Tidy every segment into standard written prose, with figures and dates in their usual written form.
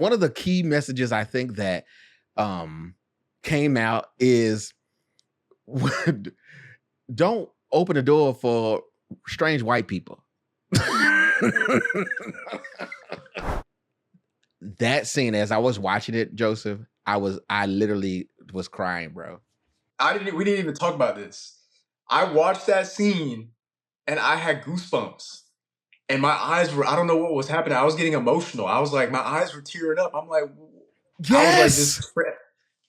one of the key messages I think that came out is don't open the door for strange white people. That scene, as I was watching it, Joseph, I literally was crying, bro. We didn't even talk about this. I watched that scene and I had goosebumps. And my eyes were, I don't know what was happening. I was getting emotional. I was like, my eyes were tearing up. I'm like, yes.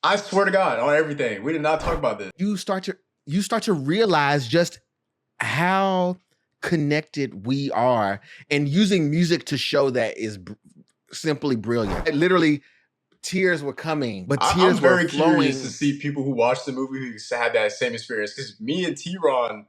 I swear to God, on everything. We did not talk about this. You start to realize just how connected we are, and using music to show that is simply brilliant. Literally, tears were coming, but tears were flowing. I'm very curious to see people who watched the movie who had that same experience, because me and TeaRon,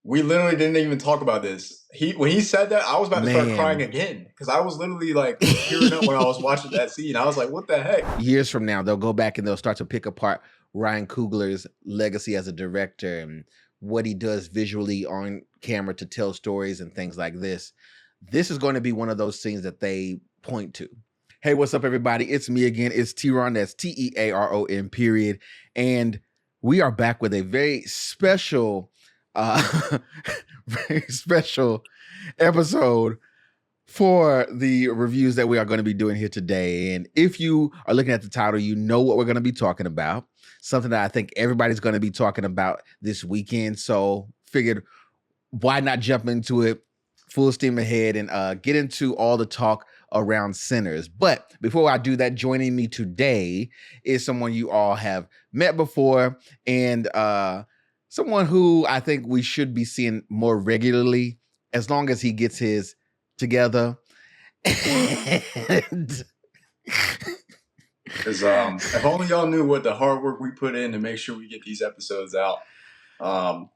we literally didn't even talk about this. When he said that, I was about to start crying again, because I was literally like tearing up when I was watching that scene. I was like, what the heck? Years from now, they'll go back and they'll start to pick apart Ryan Coogler's legacy as a director and what he does visually on camera to tell stories and things like this. This is going to be one of those scenes that they point to. Hey, what's up, everybody? It's me again. It's TeaRon. That's TeaRon, period. And we are back with a very special episode for the reviews that we are going to be doing here today. And if you are looking at the title, you know what we're going to be talking about. Something that I think everybody's going to be talking about this weekend. So figured, why not jump into it full steam ahead and get into all the talk around Sinners. But before I do that, joining me today is someone you all have met before, and someone who I think we should be seeing more regularly, as long as he gets his together. And if only y'all knew what the hard work we put in to make sure we get these episodes out.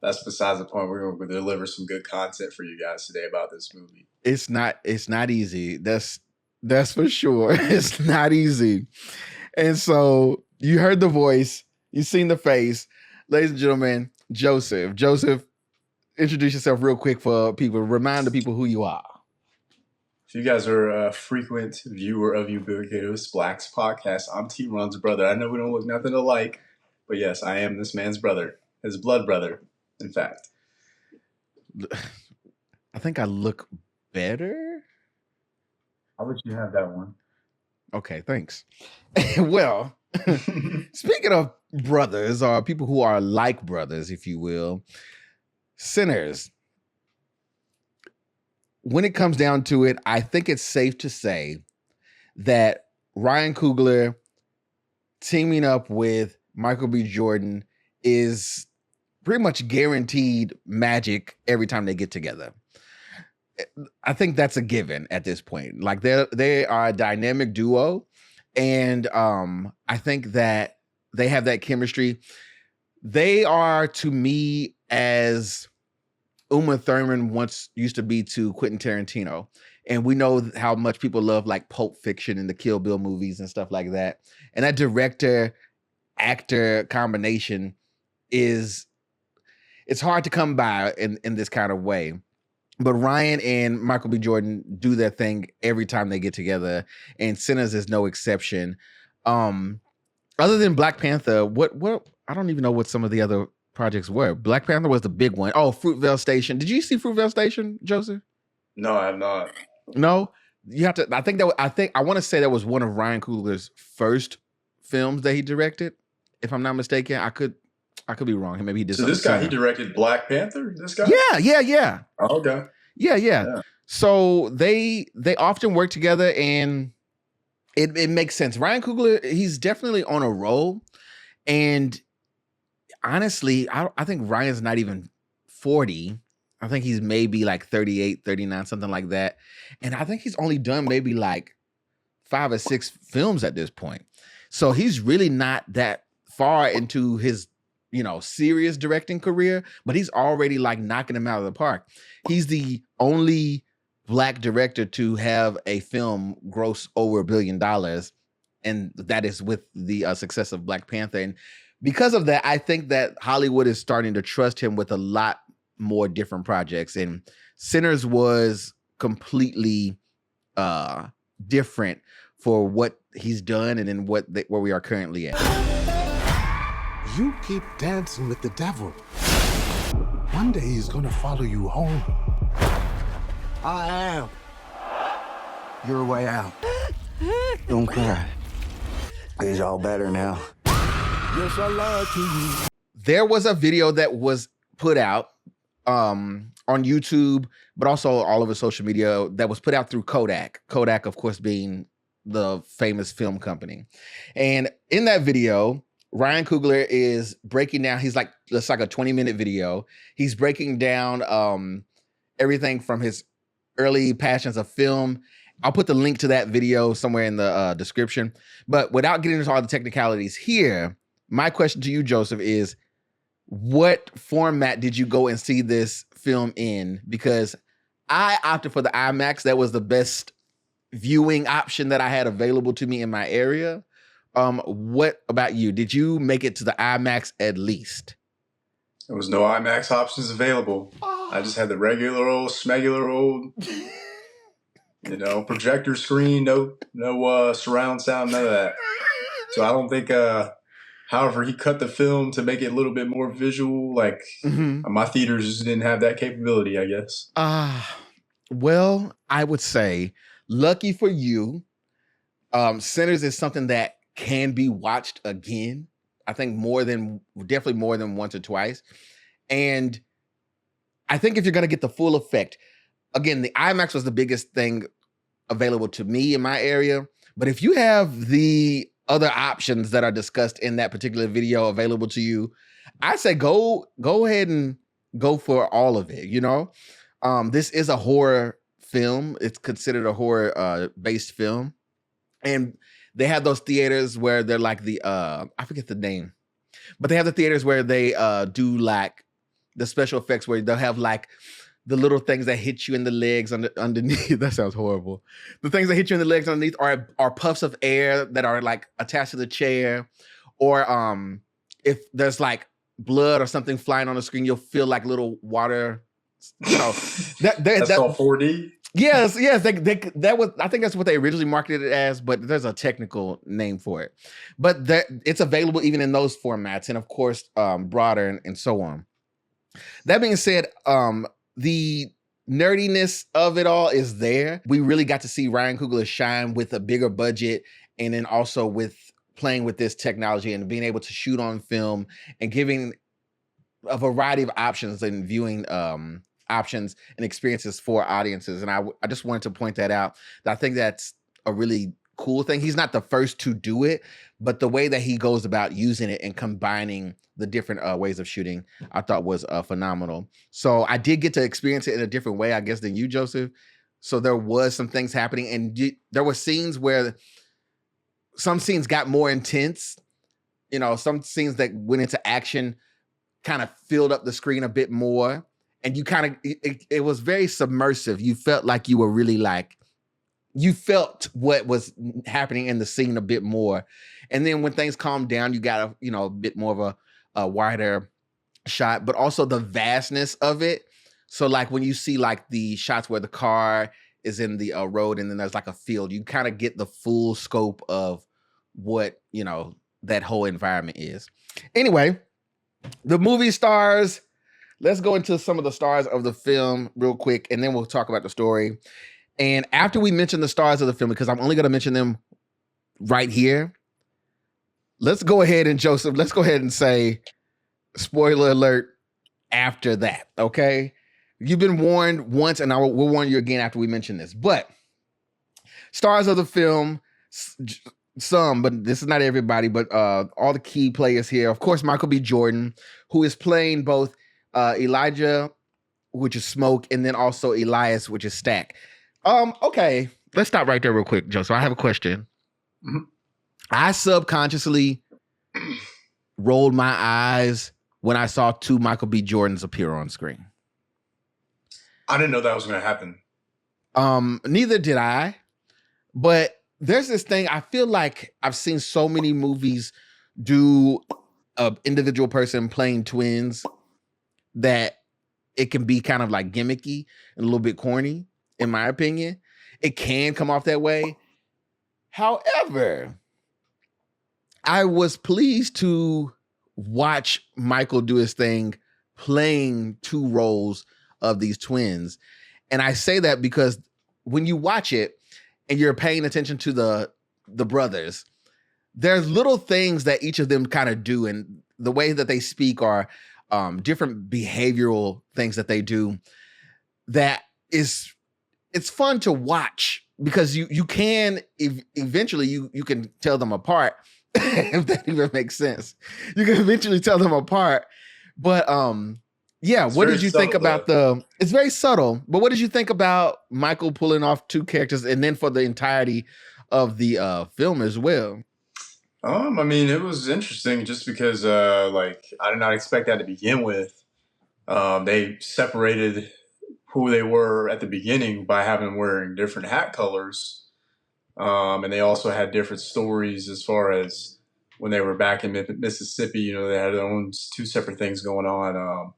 That's besides the point. We're going to deliver some good content for you guys today about this movie. It's not easy. That's for sure. It's not easy. And so you heard the voice, you've seen the face. Ladies and gentlemen, Joseph. Joseph, introduce yourself real quick for people. Remind the people who you are. If you guys are a frequent viewer of Ubiquitous Black's podcast, I'm TeaRon's brother. I know we don't look nothing alike, but yes, I am this man's brother. His blood brother, in fact. I think I look better. I'll let you have that one. Okay, thanks. Well, speaking of brothers, or people who are like brothers, if you will, Sinners. When it comes down to it, I think it's safe to say that Ryan Coogler teaming up with Michael B. Jordan is pretty much guaranteed magic every time they get together. I think that's a given at this point. Like they are a dynamic duo, and I think that they have that chemistry. They are, to me, as Uma Thurman once used to be to Quentin Tarantino. And we know how much people love like Pulp Fiction and the Kill Bill movies and stuff like that. And that director-actor combination it's hard to come by in this kind of way. But Ryan and Michael B. Jordan do their thing every time they get together, and Sinners is no exception. Other than Black Panther, what I don't even know what some of the other projects were. Black Panther was the big one. Oh, Fruitvale Station. Did you see Fruitvale Station, Joseph? No, I have not. No, you have to. I want to say that was one of Ryan Coogler's first films that he directed. If I'm not mistaken, I could be wrong. Maybe he did. So this guy, he directed Black Panther. This guy. Yeah. Oh, okay. Yeah. So they often work together, and it makes sense. Ryan Coogler, he's definitely on a roll, and honestly, I think Ryan's not even 40. I think he's maybe like 38, 39, something like that. And I think he's only done maybe like 5 or 6 films at this point. So he's really not that far into his, serious directing career, but he's already like knocking him out of the park. He's the only Black director to have a film gross over $1 billion. And that is with the success of Black Panther. And because of that, I think that Hollywood is starting to trust him with a lot more different projects. And Sinners was completely different for what he's done and then where we are currently at. You keep dancing with the devil. One day he's gonna follow you home. I am your way out. Don't cry. It's all better now. Yes, I lied to you. There was a video that was put out on YouTube, but also all over social media that was put out through Kodak. Kodak, of course, being the famous film company. And in that video, Ryan Coogler is breaking down, it's like a 20-minute video. He's breaking down everything from his early passions of film. I'll put the link to that video somewhere in the description. But without getting into all the technicalities here, my question to you, Joseph, is what format did you go and see this film in? Because I opted for the IMAX. That was the best viewing option that I had available to me in my area. What about you? Did you make it to the IMAX at least? There was no IMAX options available. I just had the regular old, smegular old, projector screen, no surround sound, none of that. So I don't think, however, he cut the film to make it a little bit more visual. Like my theaters just didn't have that capability, I guess. Well, I would say, lucky for you, Sinners is something that can be watched again. I think definitely more than once or twice. And I think if you're going to get the full effect, again, the IMAX was the biggest thing available to me in my area. But if you have the other options that are discussed in that particular video available to you, I say go ahead and go for all of it. This is a horror film. It's considered a horror based film. And they have those theaters where they're like I forget the name, but they have the theaters where they do like the special effects where they'll have like the little things that hit you in the legs underneath. That sounds horrible. The things that hit you in the legs underneath are puffs of air that are like attached to the chair. Or if there's like blood or something flying on the screen, you'll feel like little water. That's called 4D. Yes. That was, I think that's what they originally marketed it as, but there's a technical name for it. But it's available even in those formats, and of course, broader and so on. That being said, the nerdiness of it all is there. We really got to see Ryan Coogler shine with a bigger budget, and then also with playing with this technology and being able to shoot on film and giving a variety of options and viewing options and experiences for audiences. And I just wanted to point that out. I think that's a really cool thing. He's not the first to do it, but the way that he goes about using it and combining the different ways of shooting, I thought was phenomenal. So I did get to experience it in a different way, I guess, than you, Joseph. So there was some things happening, and there were scenes where some scenes got more intense. Some scenes that went into action kind of filled up the screen a bit more. And you kind of, it was very submersive. You felt like you were really you felt what was happening in the scene a bit more. And then when things calmed down, you got a bit more of a wider shot, but also the vastness of it. So like when you see like the shots where the car is in the road and then there's like a field, you kind of get the full scope of what, that whole environment is. Anyway, the movie stars. Let's go into some of the stars of the film real quick, and then we'll talk about the story. And after we mention the stars of the film, because I'm only going to mention them right here, let's go ahead and, Joseph, let's go ahead and say, spoiler alert, after that, okay? You've been warned once, and we'll warn you again after we mention this. But stars of the film, some, but this is not everybody, but all the key players here. Of course, Michael B. Jordan, who is playing both Elijah, which is Smoke, and then also Elias, which is Stack. Okay, let's stop right there real quick, Joe. So I have a question. Mm-hmm. I subconsciously rolled my eyes when I saw two Michael B. Jordans appear on screen. I didn't know that was going to happen. Neither did I. But there's this thing, I feel like I've seen so many movies do an individual person playing twins that it can be kind of like gimmicky and a little bit corny, in my opinion. It can come off that way. However, I was pleased to watch Michael do his thing playing two roles of these twins. And I say that because when you watch it and you're paying attention to the brothers, there's little things that each of them kind of do, and the way that they speak are different behavioral things that they do that it's fun to watch, because you can eventually you can tell them apart. If that even makes sense, you can eventually tell them apart. But what did you think about it's very subtle, but what did you think about Michael pulling off two characters and then for the entirety of the film as well? I mean, it was interesting just because I did not expect that to begin with. They separated who they were at the beginning by having them wearing different hat colors. And they also had different stories as far as when they were back in Mississippi. They had their own two separate things going on.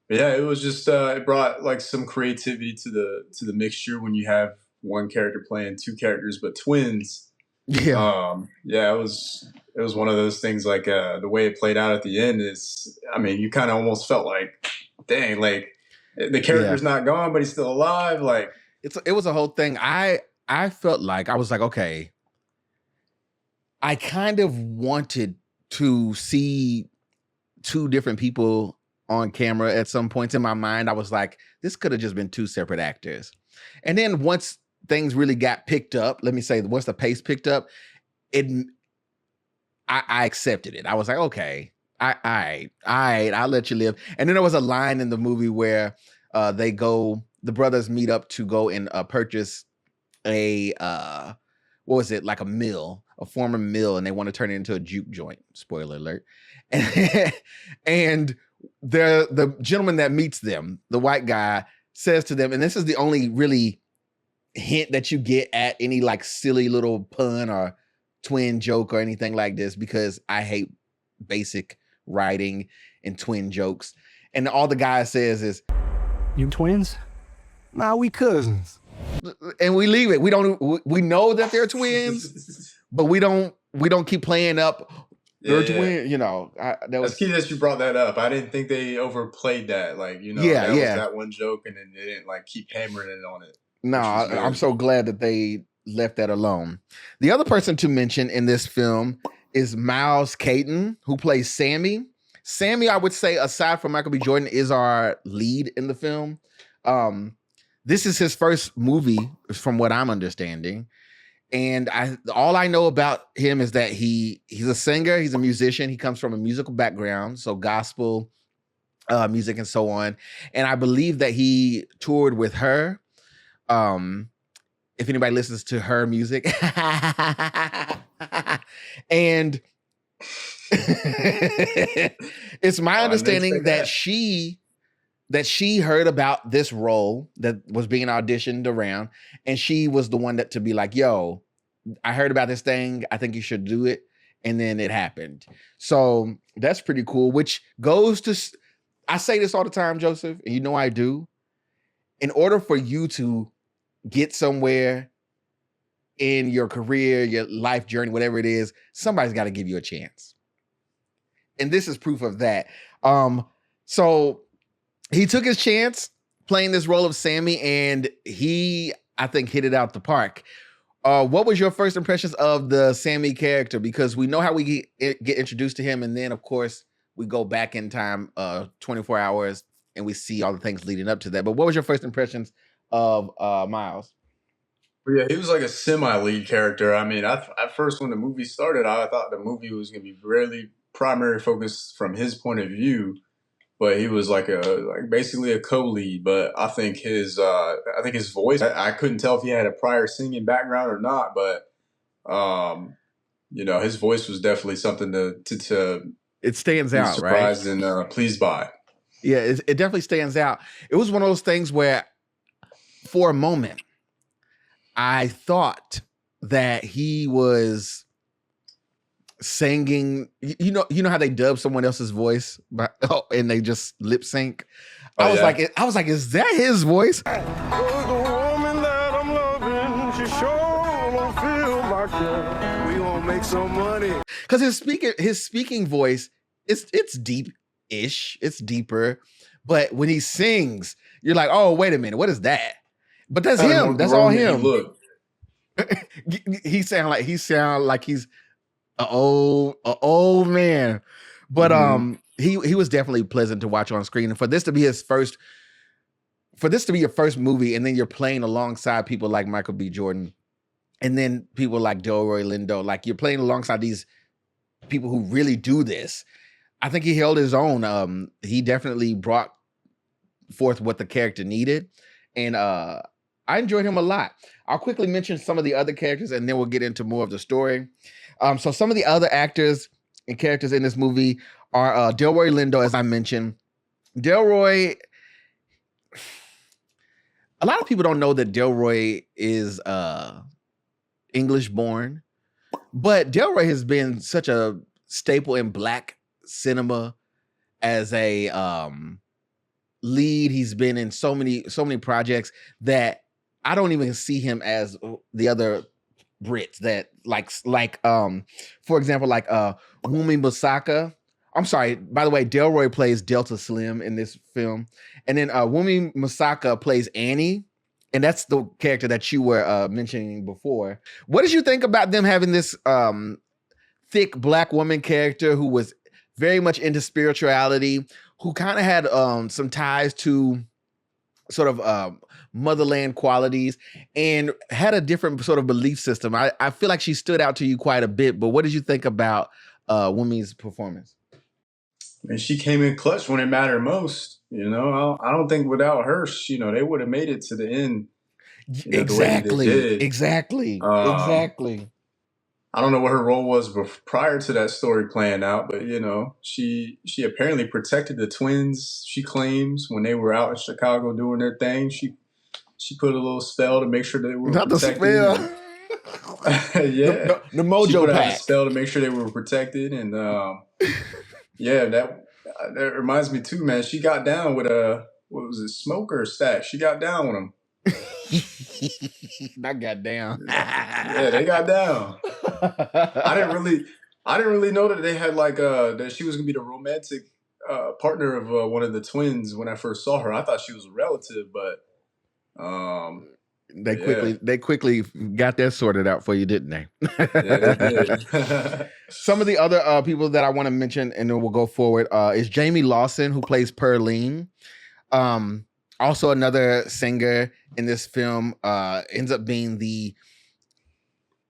But yeah, it was just it brought like some creativity to the mixture when you have one character playing two characters but twins. Yeah, it was one of those things. Like the way it played out at the end is, I mean, you kind of almost felt like, dang, like the character's not gone, but he's still alive. Like it was a whole thing. I felt like I was like, okay, I kind of wanted to see two different people on camera at some points in my mind. I was like, this could have just been two separate actors. And then once things really got picked up, once the pace picked up, I accepted it. I was like, okay, I'll let you live. And then there was a line in the movie where the brothers meet up to go and purchase a like a mill, a former mill, and they want to turn it into a juke joint. Spoiler alert. And the gentleman that meets them, the white guy, says to them, and this is the only really hint that you get at any like silly little pun or twin joke or anything like this, because I hate basic writing and twin jokes. And all the guy says is, "You twins? Nah, we cousins." And we leave it. We know that they're twins, but we don't keep playing up. They're twins, That's key that you brought that up. I didn't think they overplayed that. Like, was that one joke, and then they didn't like keep hammering it on it. No, I'm so glad that they left that alone. The other person to mention in this film is Miles Caton, who plays Sammy. Sammy, I would say, aside from Michael B. Jordan, is our lead in the film. This is his first movie, from what I'm understanding. And all I know about him is that he's a singer, he's a musician, he comes from a musical background, so gospel music and so on. And I believe that he toured with her. If anybody listens to her music. And it's my understanding that she heard about this role that was being auditioned around, and she was the one to be like, yo, I heard about this thing, I think you should do it. And then it happened. So that's pretty cool, which goes to, I say this all the time, Joseph, and you know I do. In order for you to get somewhere in your career, your life journey, whatever it is, somebody's got to give you a chance. And this is proof of that. So he took his chance playing this role of Sammy, and he, I think, hit it out the park. What was your first impressions of the Sammy character? Because we know how we get introduced to him, and then, of course, we go back in time 24 hours, and we see all the things leading up to that. But what was your first impressions of Miles? Yeah, he was like a semi-lead character. I mean, at first when the movie started, I thought the movie was going to be really primary focused from his point of view, but he was basically a co-lead. But I think his voice, I couldn't tell if he had a prior singing background or not, but his voice was definitely something to it stands out, surprised right? And pleased by. Yeah, it definitely stands out. It was one of those things where, for a moment, I thought that he was singing. You know how they dub someone else's voice, and they just lip sync. I was like, is that his voice? The woman that I'm loving, she sure don't feel like it. make some money. Because his speaking voice, it's deep-ish, it's deeper. But when he sings, you're like, oh, wait a minute, what is that? But that's him. That's all him. He sound like he's an old man. But he was definitely pleasant to watch on screen. And for this to be your first movie, and then you're playing alongside people like Michael B. Jordan, and then people like Delroy Lindo, like you're playing alongside these people who really do this. I think he held his own. He definitely brought forth what the character needed, and I enjoyed him a lot. I'll quickly mention some of the other characters, and then we'll get into more of the story. So some of the other actors and characters in this movie are Delroy Lindo, as I mentioned. Delroy, a lot of people don't know that Delroy is English born, but Delroy has been such a staple in Black cinema as a lead. He's been in so many projects that I don't even see him as the other Brits that like for example, like Wunmi Mosaku. I'm sorry, by the way, Delroy plays Delta Slim in this film. And then Wunmi Mosaku plays Annie. And that's the character that you were mentioning before. What did you think about them having this thick Black woman character who was very much into spirituality, who kind of had some ties to sort of motherland qualities and had a different sort of belief system? I feel like she stood out to you quite a bit, but what did you think about Wunmi's performance? And she came in clutch when it mattered most. You know, I don't think without her, they would have made it to the end. Exactly. I don't know what her role was prior to that story playing out, but she apparently protected the twins. She claims when they were out in Chicago doing their thing, she put a little spell to make sure they were protected. Not the spell. Yeah, the mojo she put out pack. a spell to make sure they were protected, and yeah, that reminds me too, man. She got down with what was it, Smoke or Stack? She got down with him. Not got down. Yeah, they got down. I didn't really know that they had that she was gonna be the romantic partner of one of the twins when I first saw her. I thought she was a relative, but they quickly got that sorted out for you, didn't they? Yeah, they did. Some of the other people that I want to mention, and then we'll go forward, is Jamie Lawson, who plays Pearline. Also another singer in this film, ends up being the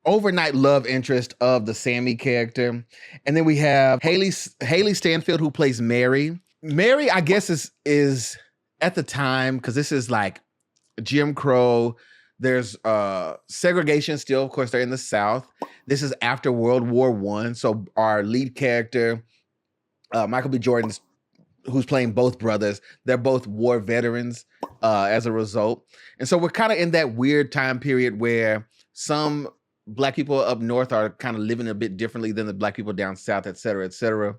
overnight love interest of the Sammy character. And then we have Hailee Steinfeld, who plays Mary. Mary, I guess, is at the time, because this is like Jim Crow. There's segregation still. Of course, they're in the South. This is after World War I. So our lead character, Michael B. Jordan, who's playing both brothers, they're both war veterans as a result. And so we're kind of in that weird time period where some Black people up north are kind of living a bit differently than the Black people down south, et cetera, et cetera.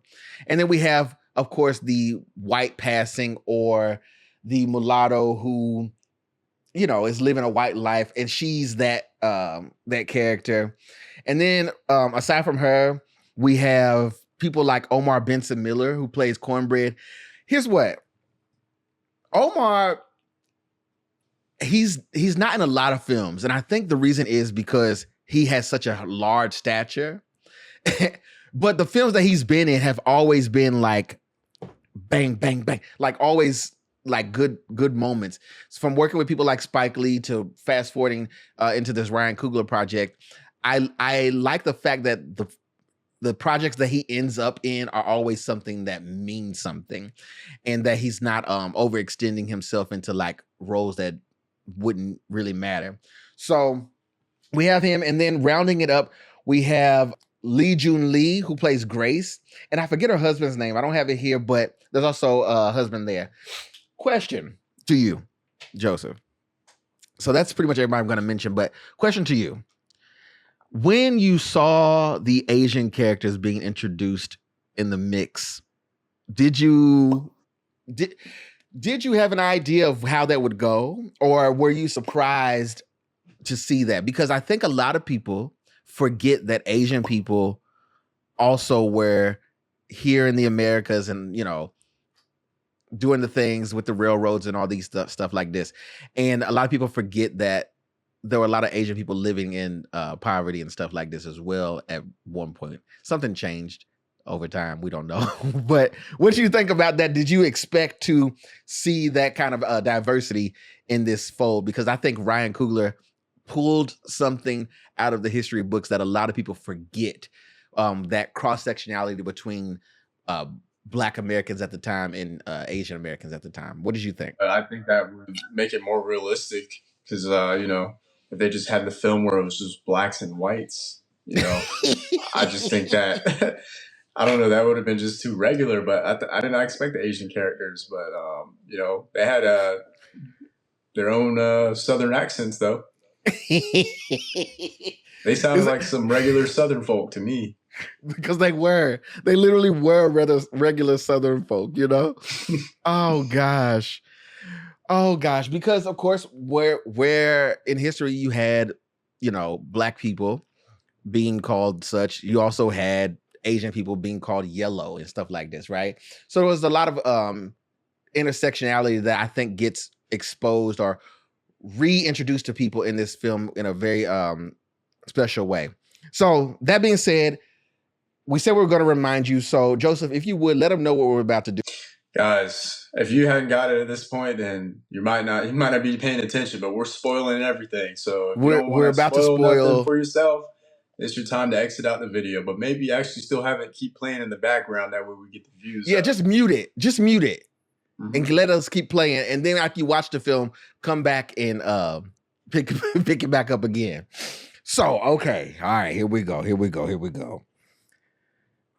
And then we have, of course, the white passing or the mulatto who, is living a white life, and she's that character. And then aside from her, we have people like Omar Benson Miller, who plays Cornbread. Here's what. Omar, he's not in a lot of films, and I think the reason is because he has such a large stature. But the films that he's been in have always been like bang, bang, bang, like always like good moments. So from working with people like Spike Lee to fast forwarding into this Ryan Coogler project, I like the fact that the projects that he ends up in are always something that means something, and that he's not overextending himself into like roles that wouldn't really matter. So we have him, and then rounding it up, we have Lee Jun Lee, who plays Grace, and I forget her husband's name. I don't have it here, but there's also a husband there. Question to you, Joseph. So that's pretty much everybody I'm going to mention, but question to you. When you saw the Asian characters being introduced in the mix, did you have an idea of how that would go, or were you surprised to see that? Because I think a lot of people forget that Asian people also were here in the Americas and, doing the things with the railroads and all these stuff like this. And a lot of people forget that there were a lot of Asian people living in poverty and stuff like this as well at one point. Something changed over time. We don't know. But what do you think about that? Did you expect to see that kind of diversity in this fold? Because I think Ryan Coogler pulled something out of the history books that a lot of people forget, that cross-sectionality between Black Americans at the time and Asian Americans at the time. What did you think? I think that would make it more realistic because, if they just had the film where it was just blacks and whites, I just think that, I don't know, that would have been just too regular, but I did not expect the Asian characters, but, they had their own Southern accents, though. They sounded like some regular Southern folk to me. Because they literally were regular Southern folk, Oh gosh. Because of course, where in history you had, Black people being called such, you also had Asian people being called yellow and stuff like this, right? So there was a lot of intersectionality that I think gets exposed or reintroduced to people in this film in a very special way. So that being said, we said we were going to remind you. So Joseph, if you would, let them know what we're about to do. Guys, if you hadn't got it at this point, then you might not be paying attention, but we're spoiling everything. So if we're about to spoil for yourself, it's your time to exit out the video, but maybe actually still have it keep playing in the background. That way we get the views. Yeah, just mute it. Mm-hmm. And let us keep playing. And then after you watch the film, come back and pick it back up again. So, okay. All right, here we go.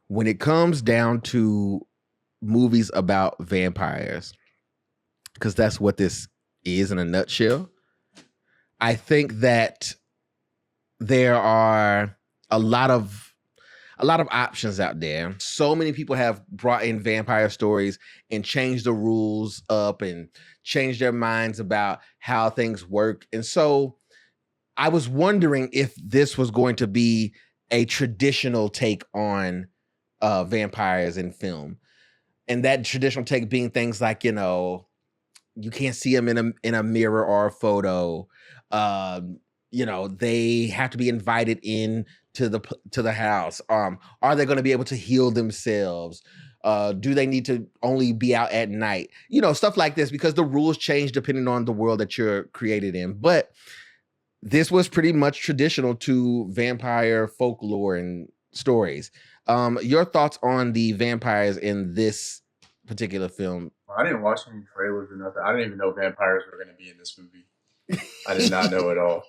When it comes down to movies about vampires, because that's what this is in a nutshell, I think that there are a lot of options out there. So many people have brought in vampire stories and changed the rules up and changed their minds about how things work. And so I was wondering if this was going to be a traditional take on vampires in film. And that traditional take being things like, you can't see them in a mirror or a photo. They have to be invited in to the house. Are they going to be able to heal themselves? Do they need to only be out at night? Stuff like this, because the rules change depending on the world that you're created in. But this was pretty much traditional to vampire folklore and stories. Your thoughts on the vampires in this particular film? I didn't watch any trailers or nothing. I didn't even know vampires were going to be in this movie. I did not know at all.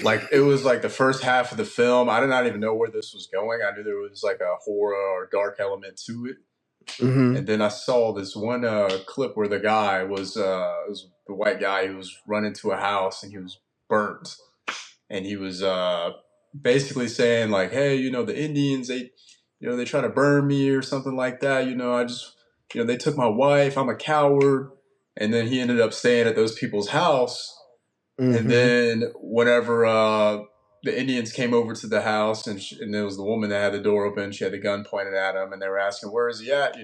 Like, it was like the first half of the film. I did not even know where this was going. I knew there was like a horror or dark element to it. Mm-hmm. And then I saw this one clip where the guy was the white guy who was running to a house and he was burnt. And he was basically saying like, hey, the Indians, they try to burn me or something like that. I just, they took my wife. I'm a coward. And then he ended up staying at those people's house. Mm-hmm. And then whenever the Indians came over to the house and it was the woman that had the door open, she had the gun pointed at him and they were asking, where is he at?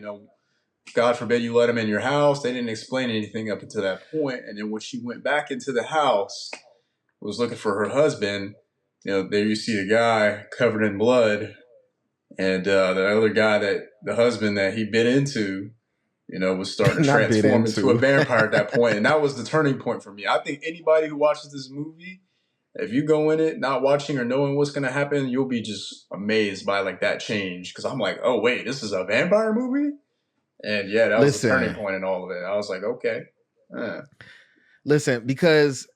God forbid you let him in your house. They didn't explain anything up until that point. And then when she went back into the house, was looking for her husband, there you see a guy covered in blood. And the other guy the husband that he bit into, was starting to transform into a vampire at that point. And that was the turning point for me. I think anybody who watches this movie, if you go in it not watching or knowing what's going to happen, you'll be just amazed by like that change. Because I'm like, oh, wait, this is a vampire movie? And yeah, that was the turning point in all of it. I was like, okay. Listen, because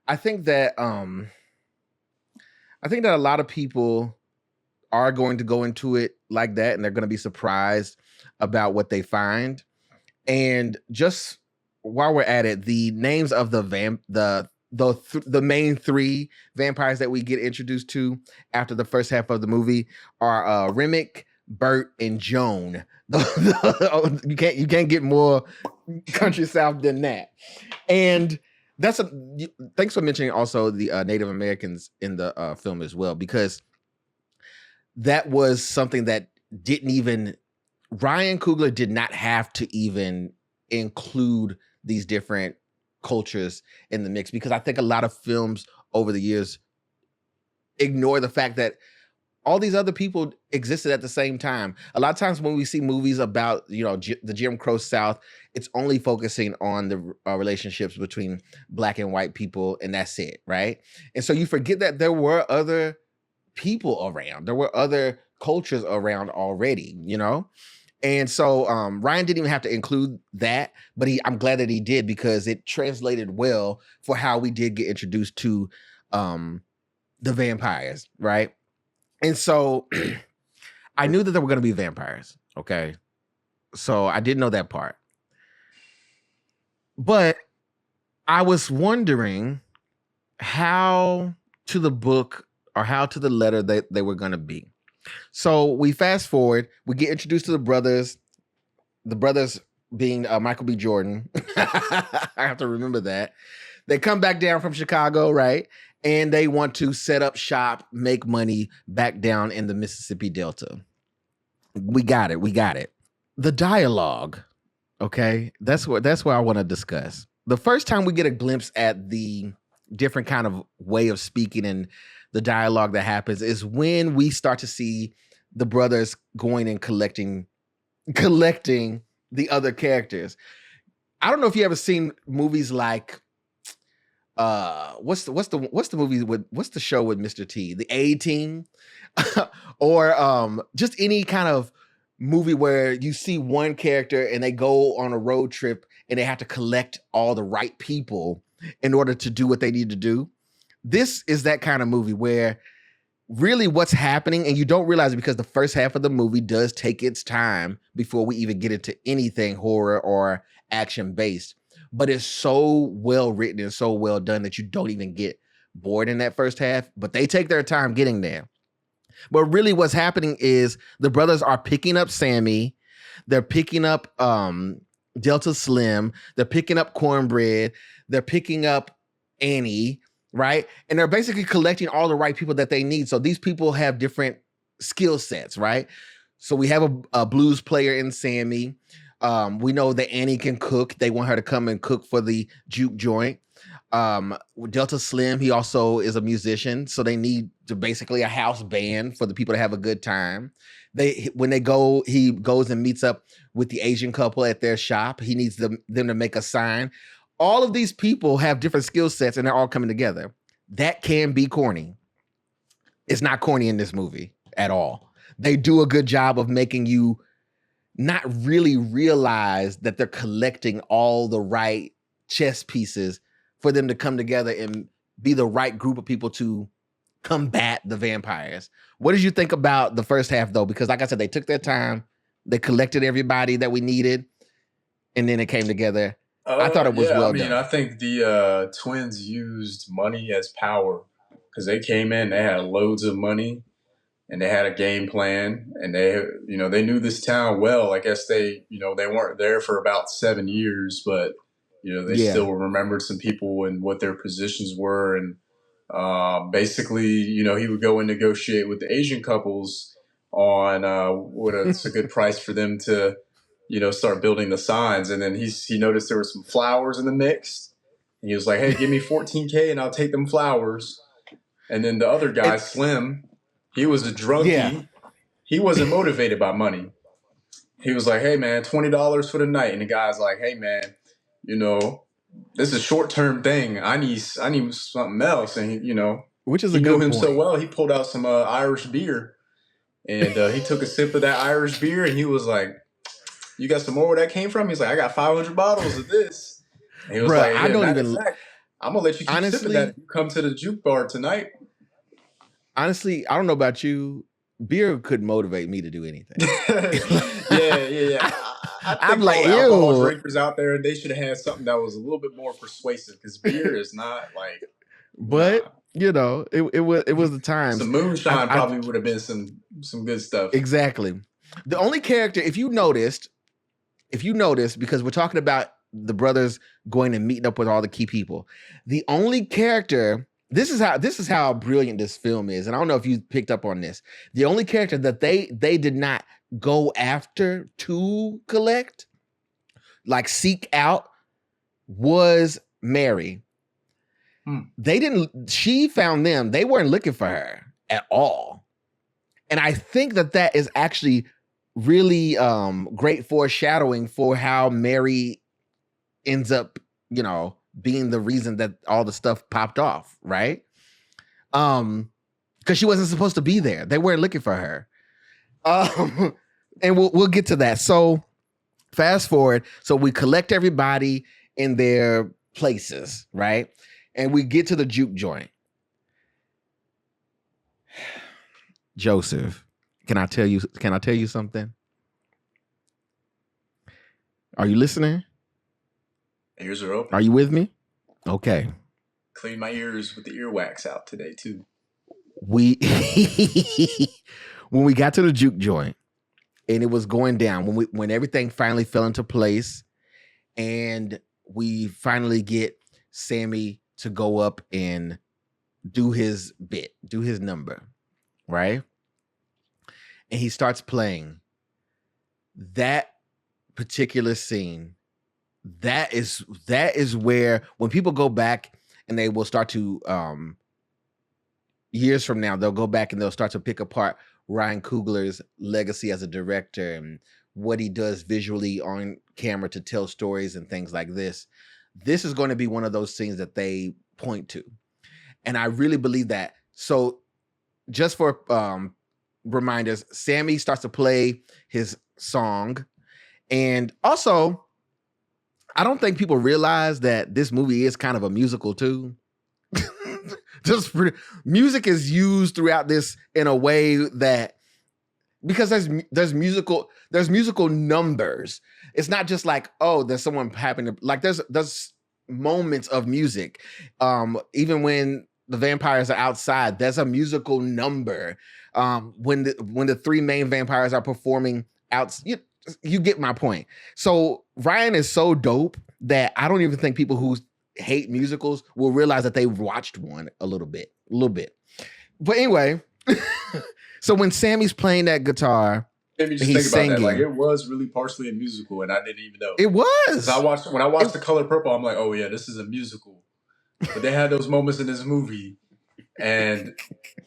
I think that a lot of people are going to go into it like that, and they're going to be surprised about what they find. And just while we're at it, the names of the main three vampires that we get introduced to after the first half of the movie are Remick, Bert, and Joan. You can't get more country south than that. And thanks for mentioning also the Native Americans in the film as well, because that was something that Ryan Coogler did not have to even include these different cultures in the mix, because I think a lot of films over the years ignore the fact that all these other people existed at the same time. A lot of times when we see movies about, the Jim Crow South, it's only focusing on the relationships between Black and white people, and that's it, right? And so you forget that there were other people around. There were other cultures around already, And so Ryan didn't even have to include that, but I'm glad that he did, because it translated well for how we did get introduced to the vampires, right? And so I knew that there were going to be vampires, okay? So I didn't know that part. But I was wondering how to the book or how to the letter that they were going to be. So we fast forward, we get introduced to the brothers being Michael B. Jordan. I have to remember that. They come back down from Chicago, right? And they want to set up shop, make money back down in the Mississippi Delta. We got it. The dialogue, okay? That's what I want to discuss. The first time we get a glimpse at the different kind of way of speaking and the dialogue that happens is when we start to see the brothers going and collecting the other characters. I don't know if you ever seen movies like what's the movie with what's the show with Mr. T, the A-Team, or just any kind of movie where you see one character and they go on a road trip and they have to collect all the right people in order to do what they need to do. This is that kind of movie where really what's happening, and you don't realize it because the first half of the movie does take its time before we even get into anything horror or action based. But it's so well written and so well done that you don't even get bored in that first half, but they take their time getting there. But really what's happening is the brothers are picking up Sammy. They're picking up Delta Slim. They're picking up Cornbread. They're picking up Annie, right? And they're basically collecting all the right people that they need. So these people have different skill sets, right? So we have a blues player in Sammy. We know that Annie can cook. They want her to come and cook for the Juke joint. Delta Slim, he also is a musician, so they need basically a house band for the people to have a good time. He goes and meets up with the Asian couple at their shop. He needs them to make a sign. All of these people have different skill sets, and they're all coming together. That can be corny. It's not corny in this movie at all. They do a good job of making you not really realize that they're collecting all the right chess pieces for them to come together and be the right group of people to combat the vampires. What did you think about the first half, though? Because like I said, they took their time, they collected everybody that we needed, and then it came together. I thought it was well done. I think the twins used money as power, because they came in, they had loads of money, and they had a game plan, and they knew this town well. I guess they weren't there for about 7 years, but they still remembered some people and what their positions were. And basically, he would go and negotiate with the Asian couples on what's a good price for them to, start building the signs. And then he noticed there were some flowers in the mix. And he was like, hey, give me $14K and I'll take them flowers. And then the other guy, Slim, he was a drunkie. Yeah. He wasn't motivated by money. He was like, hey, man, $20 for the night. And the guy's like, hey, man, this is a short-term thing. I need something else. And, which is a he good knew him point. So well, he pulled out some Irish beer. And he took a sip of that Irish beer and he was like, you got some more where that came from? He's like, I got 500 bottles of this. And he was like, yeah, I'm going to let you keep sipping that. You come to the Juke bar tonight. Honestly, I don't know about you. Beer could motivate me to do anything. Yeah. I think alcohol drinkers out there, they should have had something that was a little bit more persuasive, because beer is not like. But it was the time. Some moonshine probably would have been some good stuff. Exactly. The only character, if you noticed, because we're talking about the brothers going and meeting up with all the key people, the only character this is how brilliant this film is. And I don't know if you picked up on this. The only character that they did not go after to collect, like seek out, was Mary. She found them. They weren't looking for her at all. And I think that is actually really great foreshadowing for how Mary ends up, being the reason that all the stuff popped off, right? Because she wasn't supposed to be there. They weren't looking for her. And we'll get to that. So fast forward. So we collect everybody in their places, right? And we get to the juke joint. Joseph, can I tell you something? Are you listening? Ears are open. Are you with me? Okay. Clean my ears with the earwax out today too. When we got to the juke joint and it was going down, when everything finally fell into place and we finally get Sammy to go up and do his bit, do his number, right? And he starts playing that particular scene. That is where, when people go back and they will start to, years from now, they'll go back and they'll start to pick apart Ryan Coogler's legacy as a director and what he does visually on camera to tell stories and things like this. This is going to be one of those scenes that they point to. And I really believe that. So just for reminders, Sammy starts to play his song. And also, I don't think people realize that this movie is kind of a musical too. Music is used throughout this in a way that, because there's musical numbers. It's not just like, oh, there's someone happening to, like, there's moments of music. Even when the vampires are outside, there's a musical number. When the three main vampires are performing out, you get my point. So Ryan is so dope that I don't even think people who hate musicals will realize that they watched one a little bit. But anyway, so when Sammy's playing that guitar, maybe just think about that. Like, it was really partially a musical, and I didn't even know it was. When I watched The Color Purple, I'm like, oh yeah, this is a musical. But they had those moments in this movie, and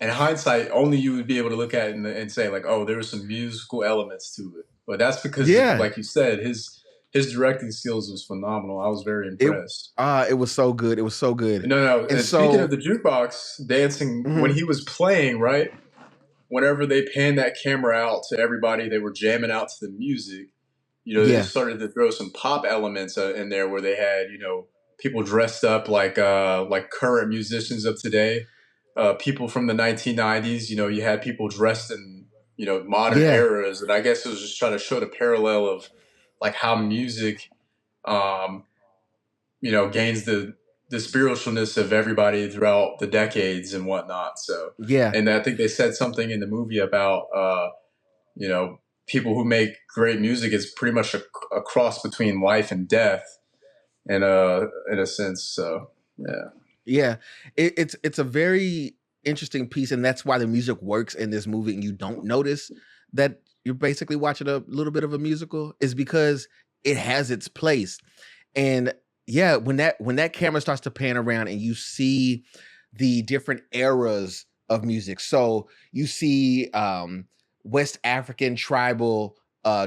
in hindsight, only you would be able to look at it and say like, oh, there were some musical elements to it. But that's because, like you said, his directing skills was phenomenal. I was very impressed. It was so good. It was so good. No. And speaking of the jukebox dancing, when he was playing, right? Whenever they panned that camera out to everybody, they were jamming out to the music. They started to throw some pop elements in there where they had, people dressed up like current musicians of today, people from the 1990s. You had people dressed in, modern eras, and I guess it was just trying to show the parallel of like how music, gains the spiritualness of everybody throughout the decades and whatnot. So and I think they said something in the movie about people who make great music is pretty much a cross between life and death, in a sense. So it's a very interesting piece, and that's why the music works in this movie, and you don't notice that you're basically watching a little bit of a musical, is because it has its place. And when that camera starts to pan around and you see the different eras of music. So you see West African tribal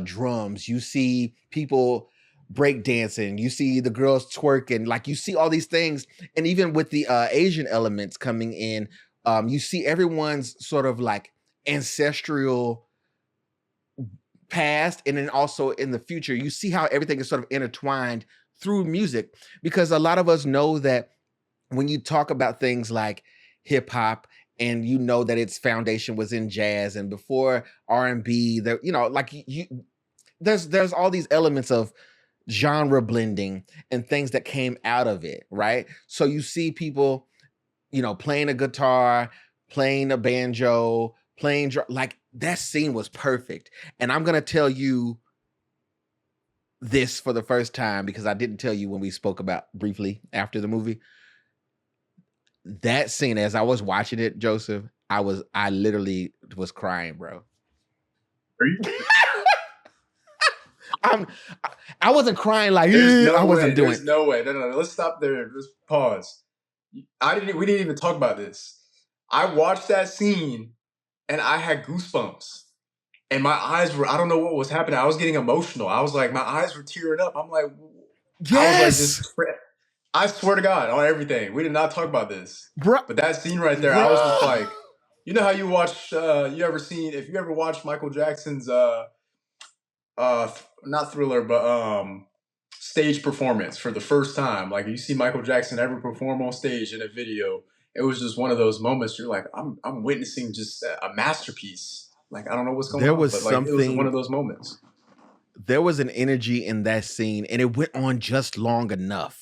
drums, you see people break dancing, you see the girls twerking, like you see all these things. And even with the Asian elements coming in, you see everyone's sort of like ancestral past, and then also in the future, you see how everything is sort of intertwined through music. Because a lot of us know that when you talk about things like hip hop, and that its foundation was in jazz, and before R&B, there, there's all these elements of genre blending and things that came out of it, right? So you see people, playing a guitar, playing a banjo, playing like that scene was perfect. And I'm gonna tell you this for the first time, because I didn't tell you when we spoke about briefly after the movie. that scene, as I was watching it, Joseph, I literally was crying, bro. Are you? I wasn't crying like No I wasn't way. doing. There's no way. No. Let's stop there. Let's pause. We didn't even talk about this. I watched that scene and I had goosebumps. And my eyes were, I don't know what was happening. I was getting emotional. I was like, my eyes were tearing up. I'm like, Yes. I swear to God on everything. We did not talk about this. Bro. But that scene right there, I was just like, you know how you watch, if you ever watched Michael Jackson's, not Thriller, but stage performance for the first time. Like you see Michael Jackson ever perform on stage in a video. It was just one of those moments. You're like, I'm witnessing just a masterpiece. Like I don't know what's going on. It was one of those moments. There was an energy in that scene, and it went on just long enough.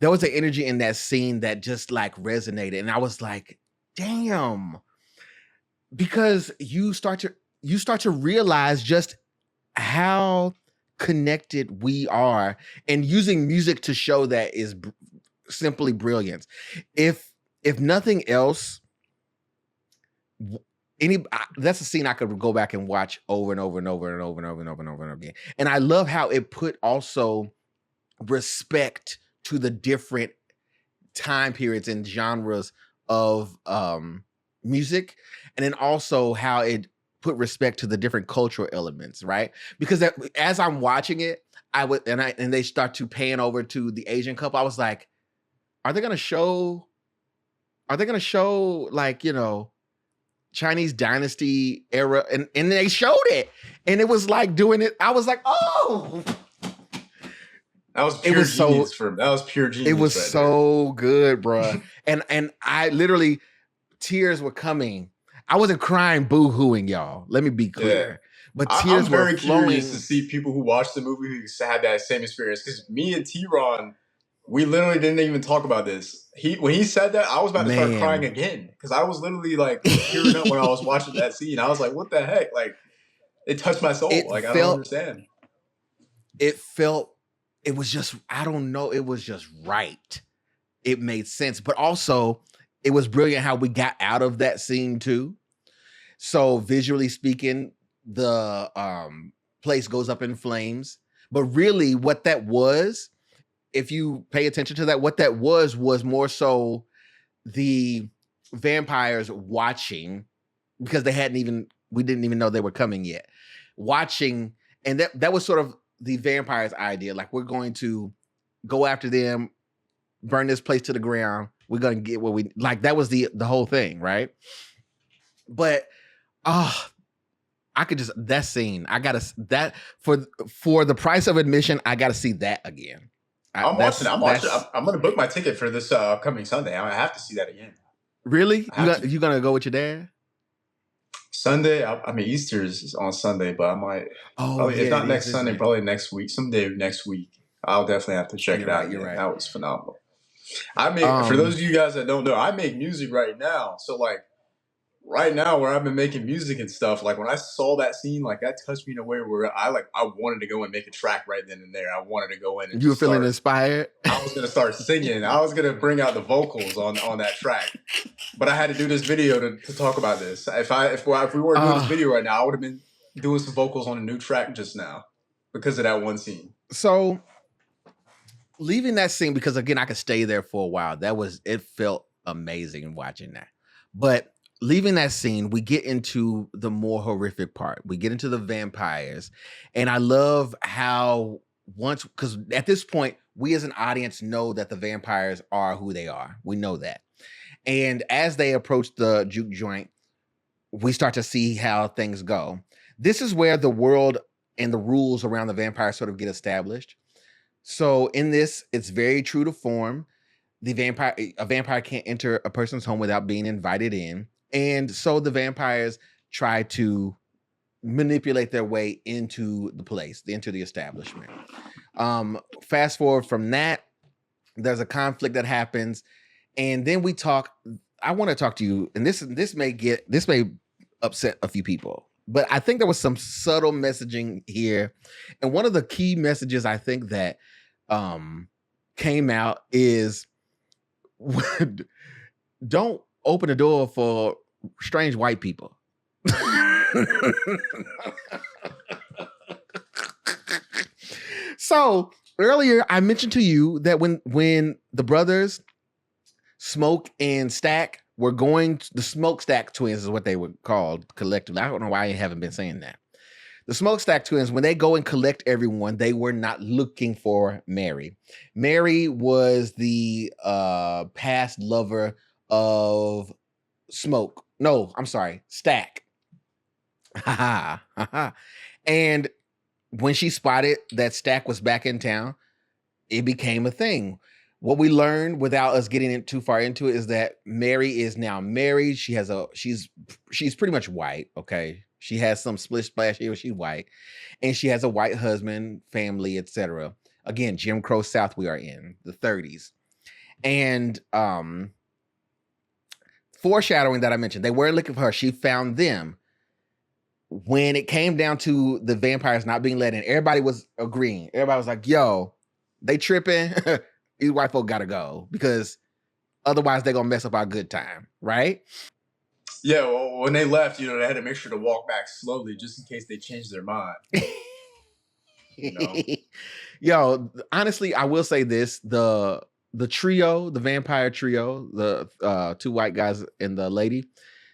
There was an energy in that scene that just like resonated, and I was like, damn, because you start to realize just how connected we are, and using music to show that is simply brilliance. If nothing else, that's a scene I could go back and watch over and over and over and over and over and over and over and over again. And I love how it put also respect to the different time periods and genres of music, and then also how it put respect to the different cultural elements, right? Because as I'm watching it, and they start to pan over to the Asian couple, I was like, are they gonna show like, you know, Chinese dynasty era? And they showed it, and it was like doing it. I was like, oh, that was pure genius. That was pure genius. It was so good, bro. and I literally, tears were coming. I wasn't crying boo-hooing, y'all. Let me be clear. Yeah. But tears were flowing. I'm very curious to see people who watched the movie who had that same experience. Because me and TeaRon, we literally didn't even talk about this. When he said that, I was about to start crying again. Because I was literally like tearing up when I was watching that scene. I was like, what the heck? Like, it touched my soul. I don't understand. It was just, I don't know. It was just right. It made sense. But also, it was brilliant how we got out of that scene too. So visually speaking, the place goes up in flames. But really what that was, if you pay attention to that, what that was more so the vampires watching, because we didn't even know they were coming yet. Watching, and that was sort of the vampires' idea. Like, we're going to go after them, burn this place to the ground. We're going to get what we like. That was the whole thing, right? But that scene, I gotta, that for the price of admission, I gotta see that again. I'm watching. I'm gonna book my ticket for this upcoming Sunday. I have to see that again. Really? You gonna go with your dad? Sunday? I mean, Easter is on Sunday, but I might. If not next Sunday, probably next week. Someday next week, I'll definitely have to check it out. You're right. That was phenomenal. For those of you guys that don't know, I make music right now. So like right now where I've been making music and stuff, like when I saw that scene, like that touched me in a way where I wanted to go and make a track right then and there. I wanted to go in and you were feeling inspired. I was going to start singing. I was going to bring out the vocals on that track, but I had to do this video to talk about this. If we weren't doing this video right now, I would have been doing some vocals on a new track just now because of that one scene. So leaving that scene, because again, I could stay there for a while. It felt amazing watching that. But leaving that scene, we get into the more horrific part. We get into the vampires. And I love how because at this point, we as an audience know that the vampires are who they are. We know that. And as they approach the Juke joint, we start to see how things go. This is where the world and the rules around the vampires sort of get established. So in this, it's very true to form. A vampire can't enter a person's home without being invited in. And so the vampires try to manipulate their way into the place, into the establishment. Fast forward from that, there's a conflict that happens. And then I want to talk to you, and this may upset a few people, but I think there was some subtle messaging here. And one of the key messages I think that came out is don't open the door for strange white people. So earlier I mentioned to you that when the brothers Smoke and Stack were going, the Smokestack twins is what they were called collectively. I don't know why I haven't been saying that. The Smokestack twins, when they go and collect everyone, they were not looking for Mary. Mary was the past lover of Smoke. No, I'm sorry, Stack. And when she spotted that Stack was back in town, it became a thing. What we learned without us getting too far into it is that Mary is now married. She's pretty much white. Okay. She has some splish splash here. She's white, and she has a white husband, family, etc. Again, Jim Crow South we are in the 30s. And foreshadowing that I mentioned, they weren't looking for her. She found them. When it came down to the vampires not being let in, everybody was agreeing. Everybody was like, yo, they tripping. These white folk gotta go because otherwise they're gonna mess up our good time, right? Yeah, well, when they left, they had to make sure to walk back slowly just in case they changed their mind. Yo, honestly, I will say this: the trio, the vampire trio, the two white guys and the lady,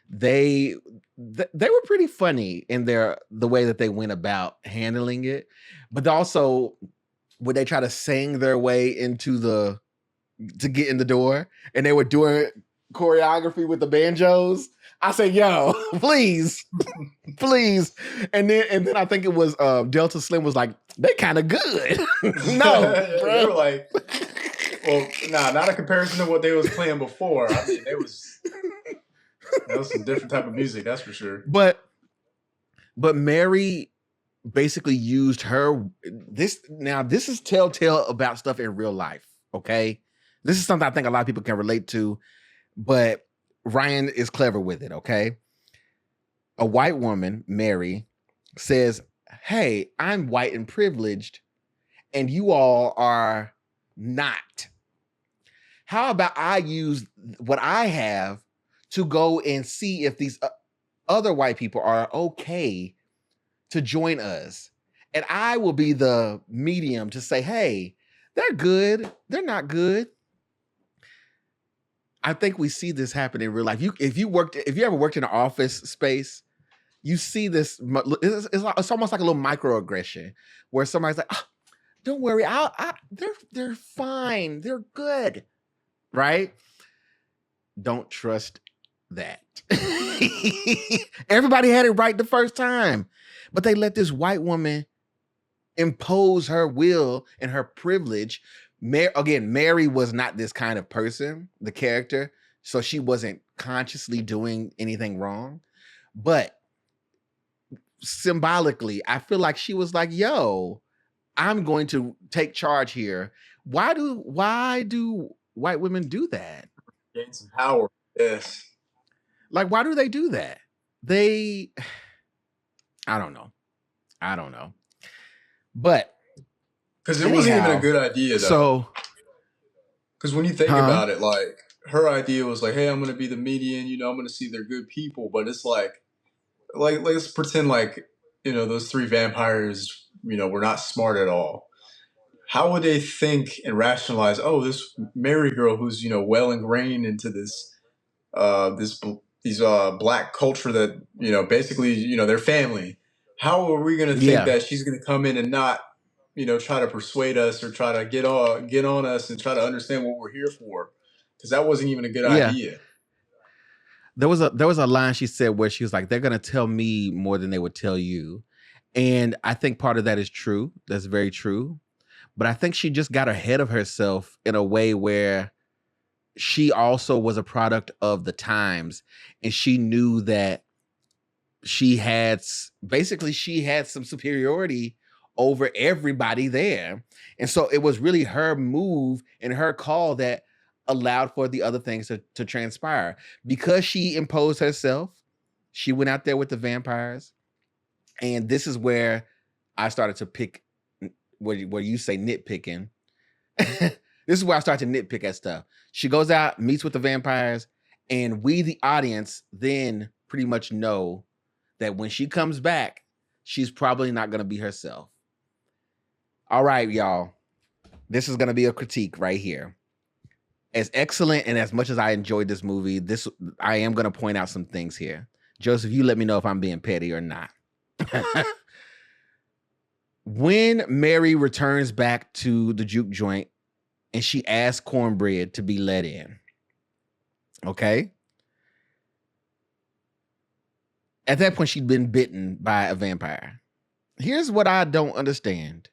they were pretty funny in the way that they went about handling it, but also when they try to sing their way to get in the door, and they were doing choreography with the banjos. I said, yo, please, please. And then I think it was Delta Slim was like, they kind of good. No, bro. They were like, well, not a comparison to what they was playing before. I mean, that was some different type of music, that's for sure. But Mary basically used her. This is telltale about stuff in real life. Okay, this is something I think a lot of people can relate to, but Ryan is clever with it. Okay, a white woman, Mary, says, "Hey, I'm white and privileged, and you all are not. How about I use what I have to go and see if these other white people are okay to join us. And I will be the medium to say, hey, they're good. They're not good." I think we see this happen in real life. If you ever worked in an office space, you see this. It's almost like a little microaggression where somebody's like, oh, don't worry, they're fine. They're good. Right? Don't trust that. Everybody had it right the first time, but they let this white woman impose her will and her privilege. Mary was not this kind of person, the character, so she wasn't consciously doing anything wrong, but symbolically, I feel like she was like, yo, I'm going to take charge here. Why do white women do that? Gain some power. Yes. Like, why do they do that? I don't know. But because it wasn't even a good idea, though. So, because when you think about it, like, her idea was like, hey, I'm going to be the median, I'm going to see they're good people. But it's like let's pretend like, those three vampires, were not smart at all. How would they think and rationalize, oh, this Mary girl who's, well ingrained into this, these black culture that, basically, their family. How are we going to think that she's going to come in and not, try to persuade us or try to get on us and try to understand what we're here for? Because that wasn't even a good idea. There was a line she said where she was like, they're going to tell me more than they would tell you. And I think part of that is true. That's very true. But I think she just got ahead of herself in a way where she also was a product of the times, and she knew that she had some superiority over everybody there. And so it was really her move and her call that allowed for the other things to transpire. Because she imposed herself, she went out there with the vampires. And this is where I started to pick, where you say nitpicking. This is where I start to nitpick at stuff. She goes out, meets with the vampires, And we, the audience, then pretty much know that when she comes back, she's probably not going to be herself. All right, y'all. This is going to be a critique right here. As excellent and as much as I enjoyed this movie, I am going to point out some things here. Joseph, you let me know if I'm being petty or not. When Mary returns back to the juke joint and she asks Cornbread to be let in, okay? At that point, she'd been bitten by a vampire. Here's what I don't understand.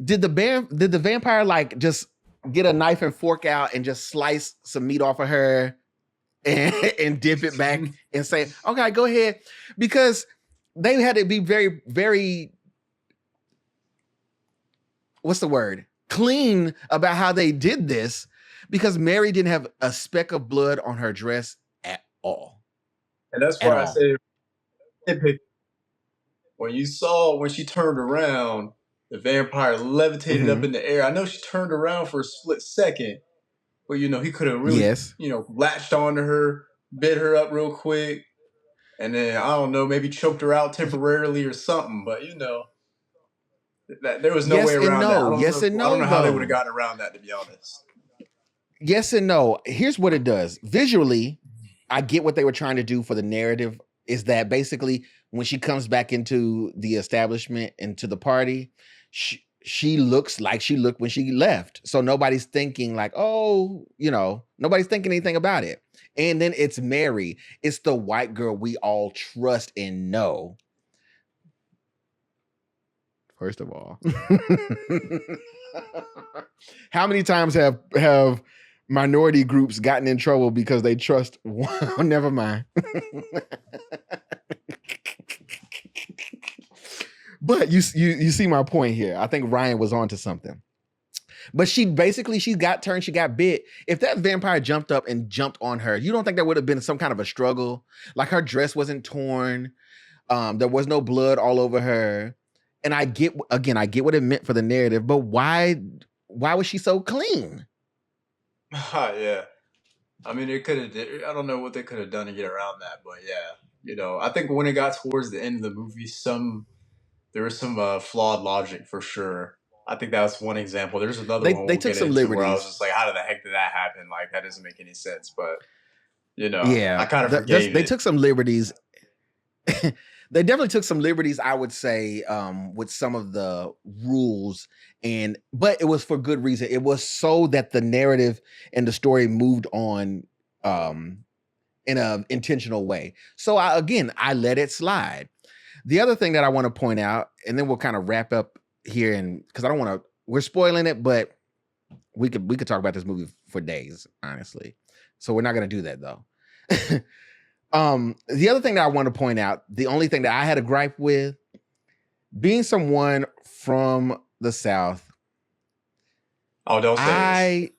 Did the vampire like just get a knife and fork out and just slice some meat off of her and dip it back and say, okay, go ahead? Because they had to be very, very, what's the word? Clean about how they did this, because Mary didn't have a speck of blood on her dress at all. And that's why I say, when she turned around, the vampire levitated up in the air. I know she turned around for a split second, but he could have really, latched onto her, bit her up real quick, and then I don't know, maybe choked her out temporarily or something. But there was no way around that. I don't know how they would have gotten around that, to be honest. Yes and no. Here's what it does. Visually, I get what they were trying to do for the narrative, is that basically when she comes back into the establishment, into the party, she looks like she looked when she left. So nobody's thinking like, nobody's thinking anything about it. And then it's Mary. It's the white girl we all trust and know. First of all, how many times have minority groups gotten in trouble because they trust one? Never mind. But you see my point here. I think Ryan was onto something. But she got turned, she got bit. If that vampire jumped up and jumped on her, you don't think there would have been some kind of a struggle? Like her dress wasn't torn. There was no blood all over her. And I get what it meant for the narrative, but why was she so clean? Yeah. I mean, I don't know what they could have done to get around that, but yeah. I think when it got towards the end of the movie, there was some flawed logic for sure. I think that was one example. There's another one they took some liberties where I was just like, how the heck did that happen? Like, that doesn't make any sense. But I kind of forgave they it. took some liberties. They definitely took some liberties, I would say, with some of the rules, but it was for good reason. It was so that the narrative and the story moved on in an intentional way. So I let it slide. The other thing that I want to point out, and then we'll kind of wrap up here, and because I don't want to, we're spoiling it, but we could talk about this movie for days, honestly. So we're not going to do that though. The other thing that I want to point out, the only thing that I had a gripe with, being someone from the South. Oh, don't say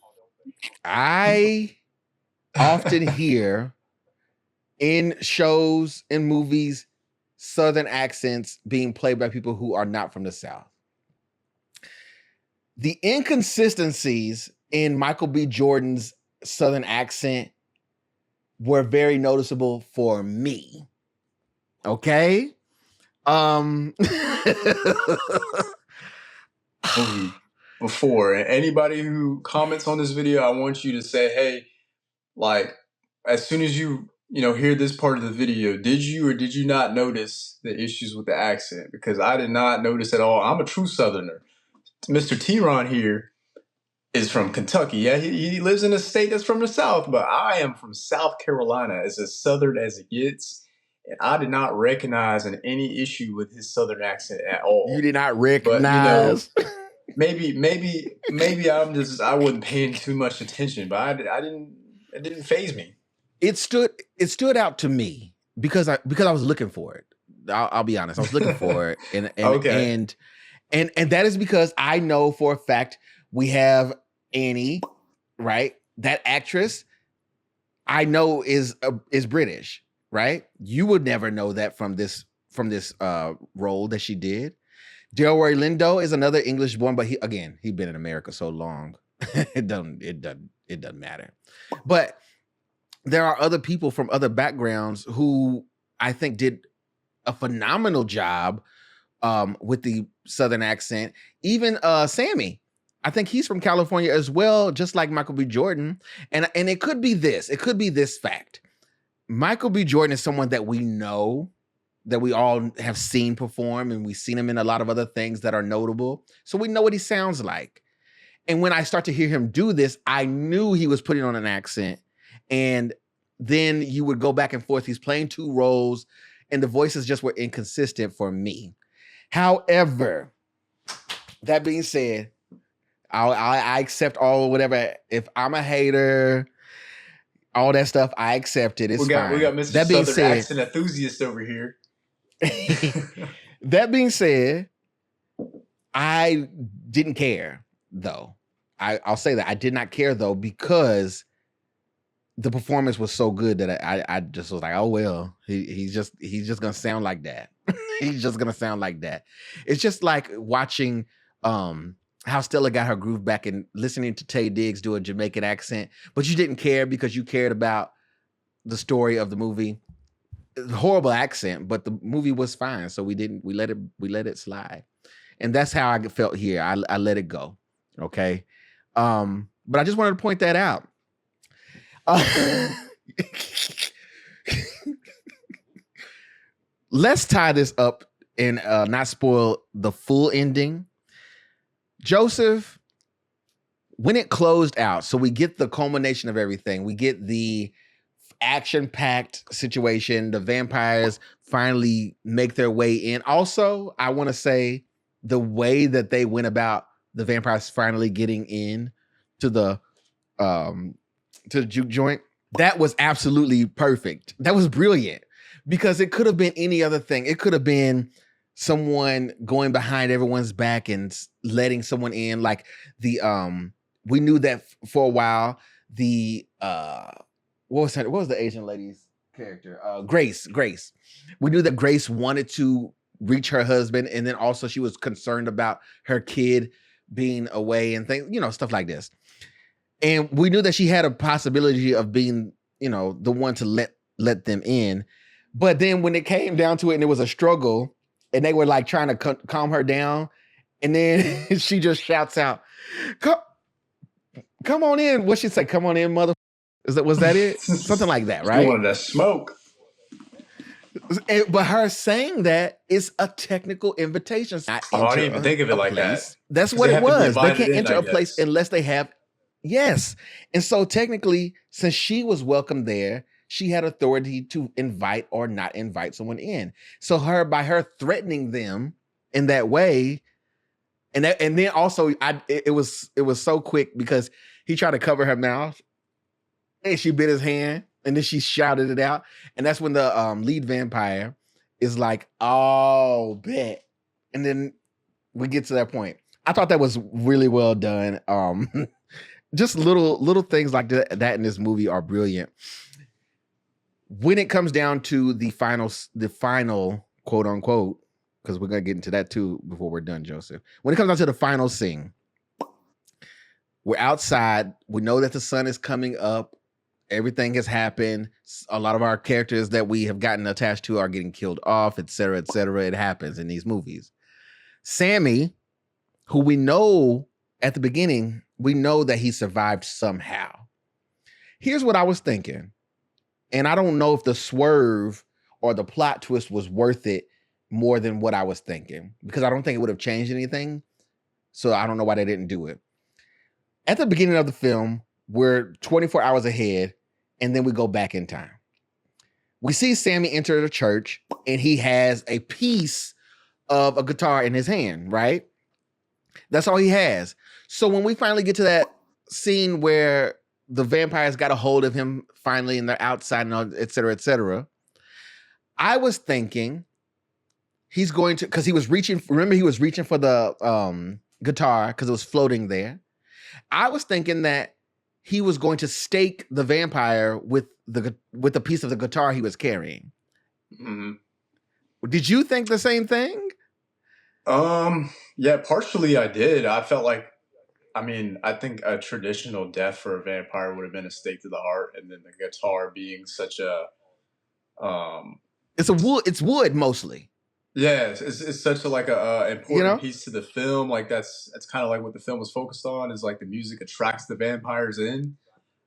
I often hear in shows, in movies, Southern accents being played by people who are not from the South. The inconsistencies in Michael B. Jordan's Southern accent were very noticeable for me. Okay? Before, and anybody who comments on this video, I want you to say, hey, like, as soon as you hear this part of the video, did you or did you not notice the issues with the accent? Because I did not notice at all. I'm a true Southerner. Mr. TeaRon here is from Kentucky. Yeah, he lives in a state that's from the South, but I am from South Carolina, as Southern as it gets. And I did not recognize any issue with his Southern accent at all. You did not recognize. But, maybe I wasn't paying too much attention, but it didn't faze me. It stood out to me because I was looking for it. I'll be honest. I was looking for it. And okay. And that is because I know for a fact we have Annie, right? That actress I know is British, right? You would never know that from this role that she did. Delroy Lindo is another English born, but he'd been in America so long. It it doesn't matter. But there are other people from other backgrounds who I think did a phenomenal job with the Southern accent. Even Sammy, I think he's from California as well, just like Michael B. Jordan. And it could be this. It could be this fact. Michael B. Jordan is someone that we know, that we all have seen perform, and we've seen him in a lot of other things that are notable. So we know what he sounds like. And when I start to hear him do this, I knew he was putting on an accent. And then you would go back and forth. He's playing two roles, and the voices just were inconsistent for me. However, that being said, I accept all whatever. If I'm a hater, all that stuff, I accept it. It's fine. We got Mr. That being Southern said, accent enthusiast over here. That being said, I didn't care though. I'll say that I did not care though, because the performance was so good that I just was like, oh well, he's just gonna sound like that. He's just gonna sound like that. It's just like watching how Stella got her groove back and listening to Taye Diggs do a Jamaican accent, but you didn't care because you cared about the story of the movie. Horrible accent, but the movie was fine, so we let it slide, and that's how I felt here. I let it go. Okay, but I just wanted to point that out. Let's tie this up and not spoil the full ending. Joseph, when it closed out, so we get the culmination of everything. We get the action-packed situation. The vampires finally make their way in. Also, I want to say the way that they went about the vampires finally getting in to the Juke joint, that was absolutely perfect. That was brilliant, because it could have been any other thing. It could have been someone going behind everyone's back and letting someone in, like the we knew that for a while. The what was the Asian lady's character? Grace. We knew that Grace wanted to reach her husband, and then also she was concerned about her kid being away and things, stuff like this. And we knew that she had a possibility of being, the one to let them in. But then when it came down to it and it was a struggle and they were like trying to calm her down, and then she just shouts out, come on in. What she say? Come on in, mother. Was that it? Something like that, right? You wanted to smoke. But her saying that is a technical invitation. I didn't even think of it like that. That's what it was. They can't enter a place unless they have. Yes. And so technically, since she was welcome there, she had authority to invite or not invite someone in. So by her threatening them in that way, and then also it was so quick because he tried to cover her mouth and she bit his hand and then she shouted it out. And that's when the lead vampire is like, oh, bet. And then we get to that point. I thought that was really well done. Just little things like that in this movie are brilliant. When it comes down to the final quote unquote, because we're gonna get into that too before we're done, Joseph. When it comes down to the final scene, we're outside. We know that the sun is coming up. Everything has happened. A lot of our characters that we have gotten attached to are getting killed off, et cetera, et cetera. It happens in these movies. Sammy, who we know at the beginning, we know that he survived somehow. Here's what I was thinking. And I don't know if the swerve or the plot twist was worth it more than what I was thinking, because I don't think it would have changed anything. So I don't know why they didn't do it. At the beginning of the film, we're 24 hours ahead, and then we go back in time. We see Sammy enter the church, and he has a piece of a guitar in his hand, right? That's all he has. So when we finally get to that scene where the vampires got a hold of him finally and they're outside and all, et cetera, I was thinking he's going to, because he was reaching for the guitar because it was floating there. I was thinking that he was going to stake the vampire with the piece of the guitar he was carrying. Mm-hmm. Did you think the same thing? Yeah, partially I did. I felt like I mean, I think a traditional death for a vampire would have been a stake to the heart, and then the guitar being such a it's wood mostly. Yeah, it's such a like a important piece to the film. Like that's kind of like what the film was focused on, is like the music attracts the vampires in.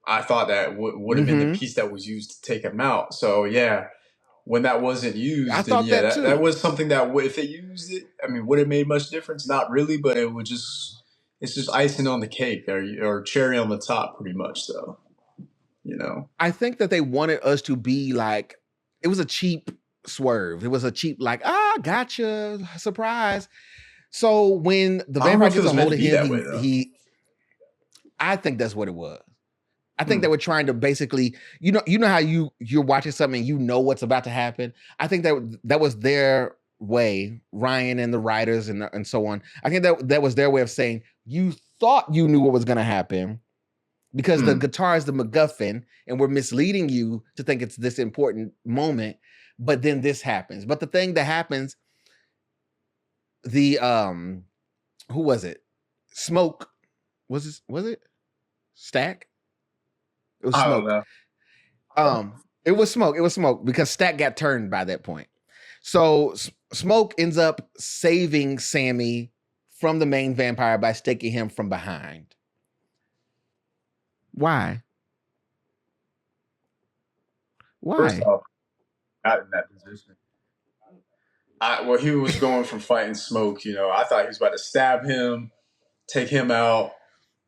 I thought that would have been the piece that was used to take him out. So yeah, when that wasn't used, I thought that was something that if they used it, I mean, would it made much difference? Not really, but it would it's just icing on the cake or cherry on the top, pretty much. So, you know, I think that they wanted us to be like, it was a cheap swerve. It was a cheap like, gotcha, surprise. So when the vampire gets a hold of him, I think that's what it was. I think they were trying to basically, you know how you're watching something and you know what's about to happen. I think that was their way, Ryan and the writers and so on. I think that was their way of saying you thought you knew what was going to happen because the guitar is the MacGuffin, and we're misleading you to think it's this important moment. But then this happens. But the thing that happens, the who was it? Smoke was it Stack? It was Smoke. It was Smoke. It was Smoke because Stack got turned by that point. So Smoke ends up saving Sammy from the main vampire by staking him from behind. Why? First off, not in that position. Well, he was going from fighting Smoke. You know, I thought he was about to stab him, take him out.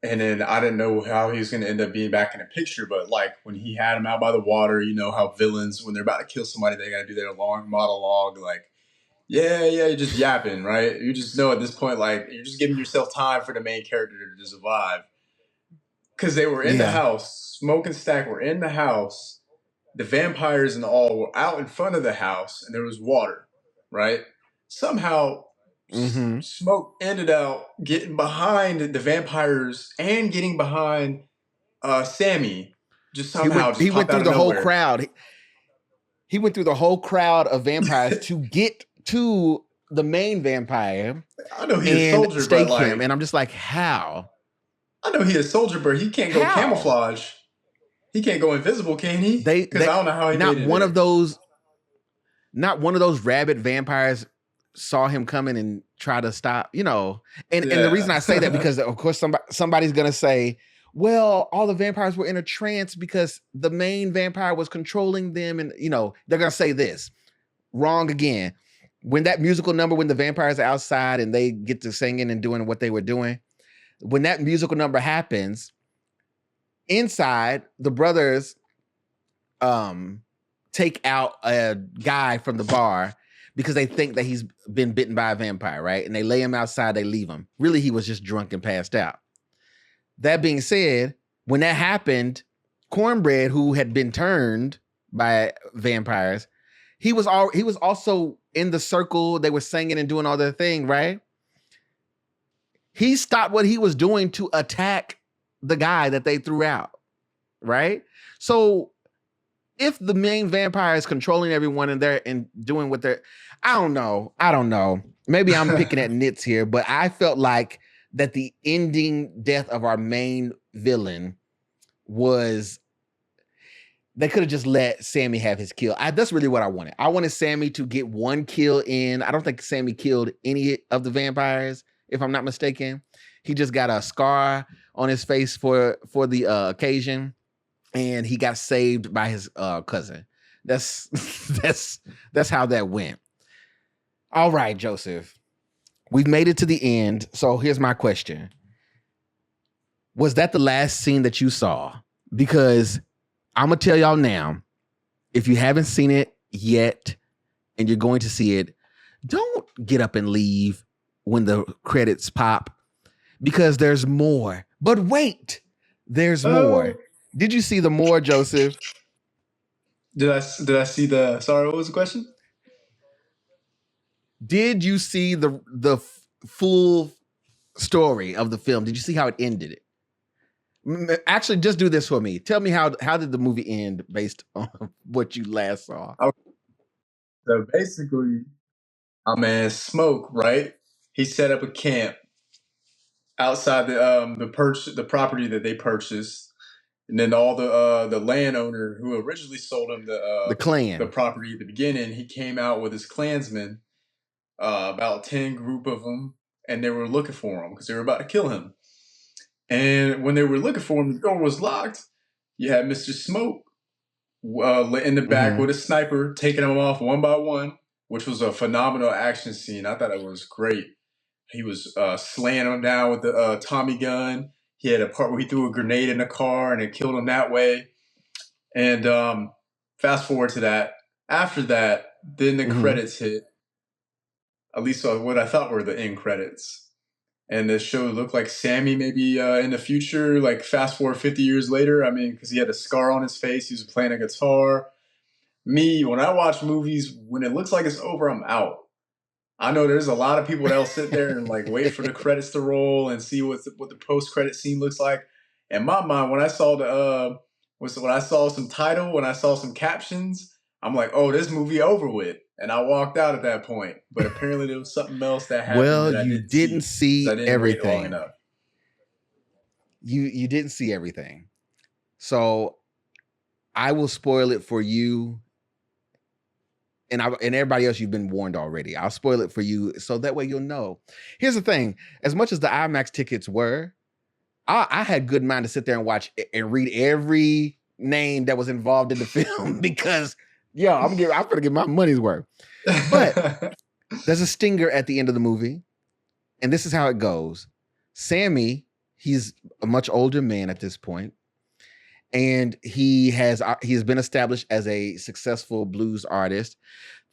And then I didn't know how he was going to end up being back in the picture. But like when he had him out by the water, you know how villains, when they're about to kill somebody, they got to do their long monologue. Like, yeah, you're just yapping, right? You just know at this point, like, you're just giving yourself time for the main character to survive. Because they were in the house. Smoke and Stack were in the house. The vampires and all were out in front of the house. And there was water, right? Somehow Smoke ended up getting behind the vampires and getting behind Sammy. Just somehow he went through the whole crowd. He went through the whole crowd of vampires to get to the main vampire. I know he's a soldier, stake him, and I'm just like, how? I know he's a soldier, but he can't go camouflage. He can't go invisible, can he? Because I don't know how he not did one it. of those. Not one of those rabid vampires saw him coming and try to stop, you know. And the reason I say that, because of course somebody's gonna say, well, all the vampires were in a trance because the main vampire was controlling them, and you know, they're gonna say this. Wrong again. When that musical number, when the vampires are outside and they get to singing and doing what they were doing, when that musical number happens, inside the brothers take out a guy from the bar because they think that he's been bitten by a vampire, right? And they lay him outside, they leave him. Really, he was just drunk and passed out. That being said, when that happened, Cornbread, who had been turned by vampires, he was also in the circle. They were singing and doing all their thing, right? He stopped what he was doing to attack the guy that they threw out, right? So if the main vampire is controlling everyone and doing what they're, I don't know. Maybe I'm picking at nits here, but I felt like that the ending death of our main villain was, they could have just let Sammy have his kill. That's really what I wanted. I wanted Sammy to get one kill in. I don't think Sammy killed any of the vampires, if I'm not mistaken. He just got a scar on his face for the occasion. And he got saved by his cousin. That's how that went. All right, Joseph. We've made it to the end. So here's my question. Was that the last scene that you saw? Because I'm going to tell y'all now, if you haven't seen it yet and you're going to see it, don't get up and leave when the credits pop, because there's more. But wait, there's more. Did you see the more, Joseph? Did I see the? Sorry, what was the question? Did you see the full story of the film? Did you see how it ended? Actually, just do this for me. Tell me how did the movie end based on what you last saw? Okay. So basically, our man Smoke, right? He set up a camp outside the property that they purchased, and then all the landowner who originally sold him the clan, the property at the beginning, he came out with his clansmen, about 10 group of them, and they were looking for him because they were about to kill him. And when they were looking for him, the door was locked. You had Mr. Smoke in the back with a sniper, taking them off one by one, which was a phenomenal action scene. I thought it was great. He was slaying them down with the Tommy gun. He had a part where he threw a grenade in the car and it killed him that way. And fast forward to that. After that, then the credits hit. At least what I thought were the end credits. And the show looked like Sammy maybe in the future, like fast forward 50 years later. I mean, because he had a scar on his face. He was playing a guitar. Me, when I watch movies, when it looks like it's over, I'm out. I know there's a lot of people that'll sit there and like wait for the credits to roll and see what the post-credit scene looks like. In my mind, when I saw when I saw some title, when I saw some captions, I'm like, oh, this movie over with. And I walked out at that point. But apparently there was something else that happened. Well, that you didn't see everything. Long enough. You didn't see everything. So I will spoil it for you. And everybody else, you've been warned already. I'll spoil it for you so that way you'll know. Here's the thing. As much as the IMAX tickets were, I had good mind to sit there and watch and read every name that was involved in the film because, I'm gonna get my money's worth. But there's a stinger at the end of the movie, and this is how it goes. Sammy, he's a much older man at this point, and he has been established as a successful blues artist.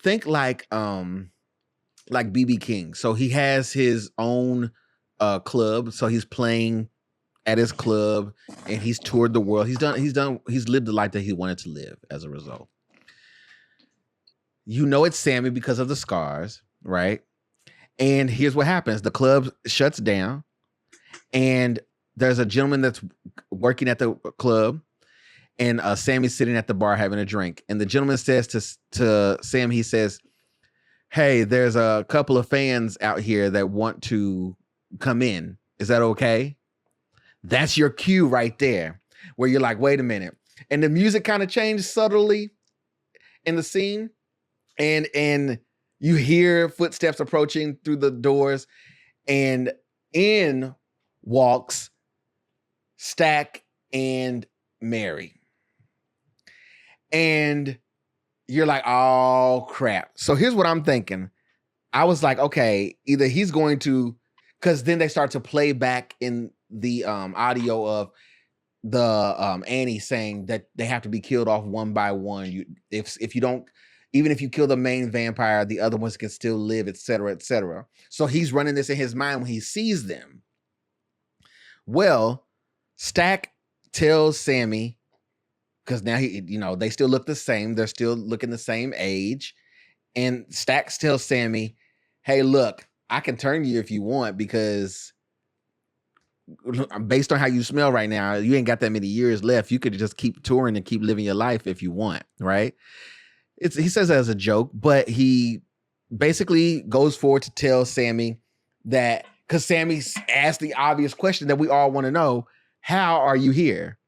Think like BB King. So he has his own club. So he's playing at his club, and he's toured the world. He's lived the life that he wanted to live as a result. You know it's Sammy because of the scars, right? And here's what happens. The club shuts down, and there's a gentleman that's working at the club, and Sammy's sitting at the bar having a drink. And the gentleman says to Sam, he says, hey, there's a couple of fans out here that want to come in. Is that okay? That's your cue right there, where you're like, wait a minute. And the music kind of changed subtly in the scene. And you hear footsteps approaching through the doors, and in walks Stack and Mary. And you're like, oh crap. So here's what I'm thinking. I was like, okay, either he's going to, because then they start to play back in the audio of the Annie saying that they have to be killed off one by one. If you don't, even if you kill the main vampire, the other ones can still live, et cetera, et cetera. So he's running this in his mind when he sees them. Well, Stack tells Sammy, because now they still look the same. They're still looking the same age. And Stack tells Sammy, hey, look, I can turn you if you want, because based on how you smell right now, you ain't got that many years left. You could just keep touring and keep living your life if you want, right? He says that as a joke, but he basically goes forward to tell Sammy that, because Sammy asked the obvious question that we all want to know, how are you here?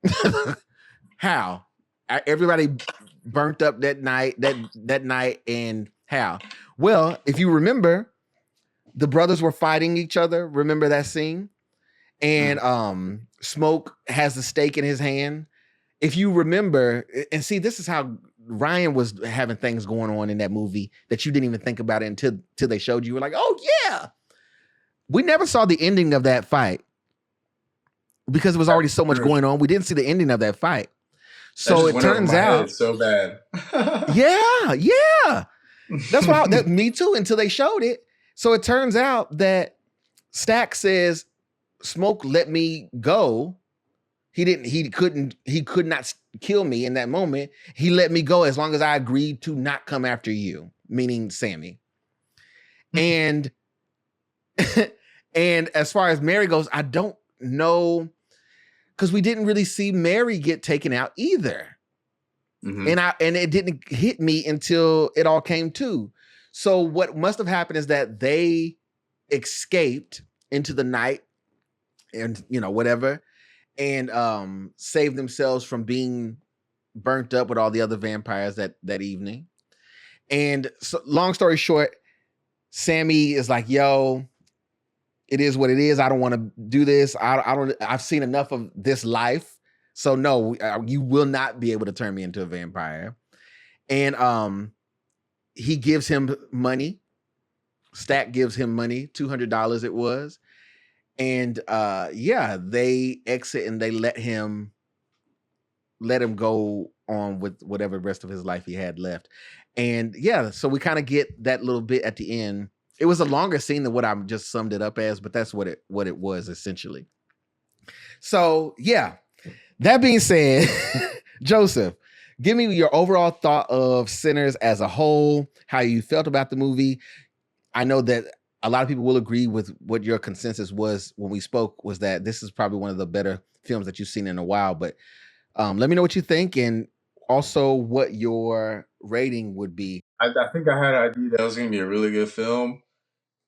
How? Everybody burnt up that night, and how? Well, if you remember, the brothers were fighting each other. Remember that scene? And Smoke has the stake in his hand. If you remember, and see, this is how Ryan was having things going on in that movie that you didn't even think about it until they showed you. You were like, oh yeah. We never saw the ending of that fight because there was already so much going on. We didn't see the ending of that fight. So it turns out so bad. yeah. That's why me too, until they showed it. So it turns out that Stack says, Smoke let me go. He could not kill me in that moment. He let me go as long as I agreed to not come after you, meaning Sammy. And and as far as Mary goes, I don't know, because we didn't really see Mary get taken out either. And it didn't hit me until it all came to. So what must have happened is that they escaped into the night, and whatever, and save themselves from being burnt up with all the other vampires that evening. And so, long story short, Sammy is like, yo, it is what it is. I don't want to do this. I've seen enough of this life. So no, you will not be able to turn me into a vampire. And he gives him money. Stack gives him money, $200 it was. And they exit and they let him go on with whatever rest of his life he had left. And so we kind of get that little bit at the end. It was a longer scene than what I just summed it up as, but that's what it was essentially. So that being said, Joseph, give me your overall thought of Sinners as a whole, how you felt about the movie. I know that a lot of people will agree with what your consensus was when we spoke, was that this is probably one of the better films that you've seen in a while, but let me know what you think, and also what your rating would be. I think I had an idea that it was going to be a really good film,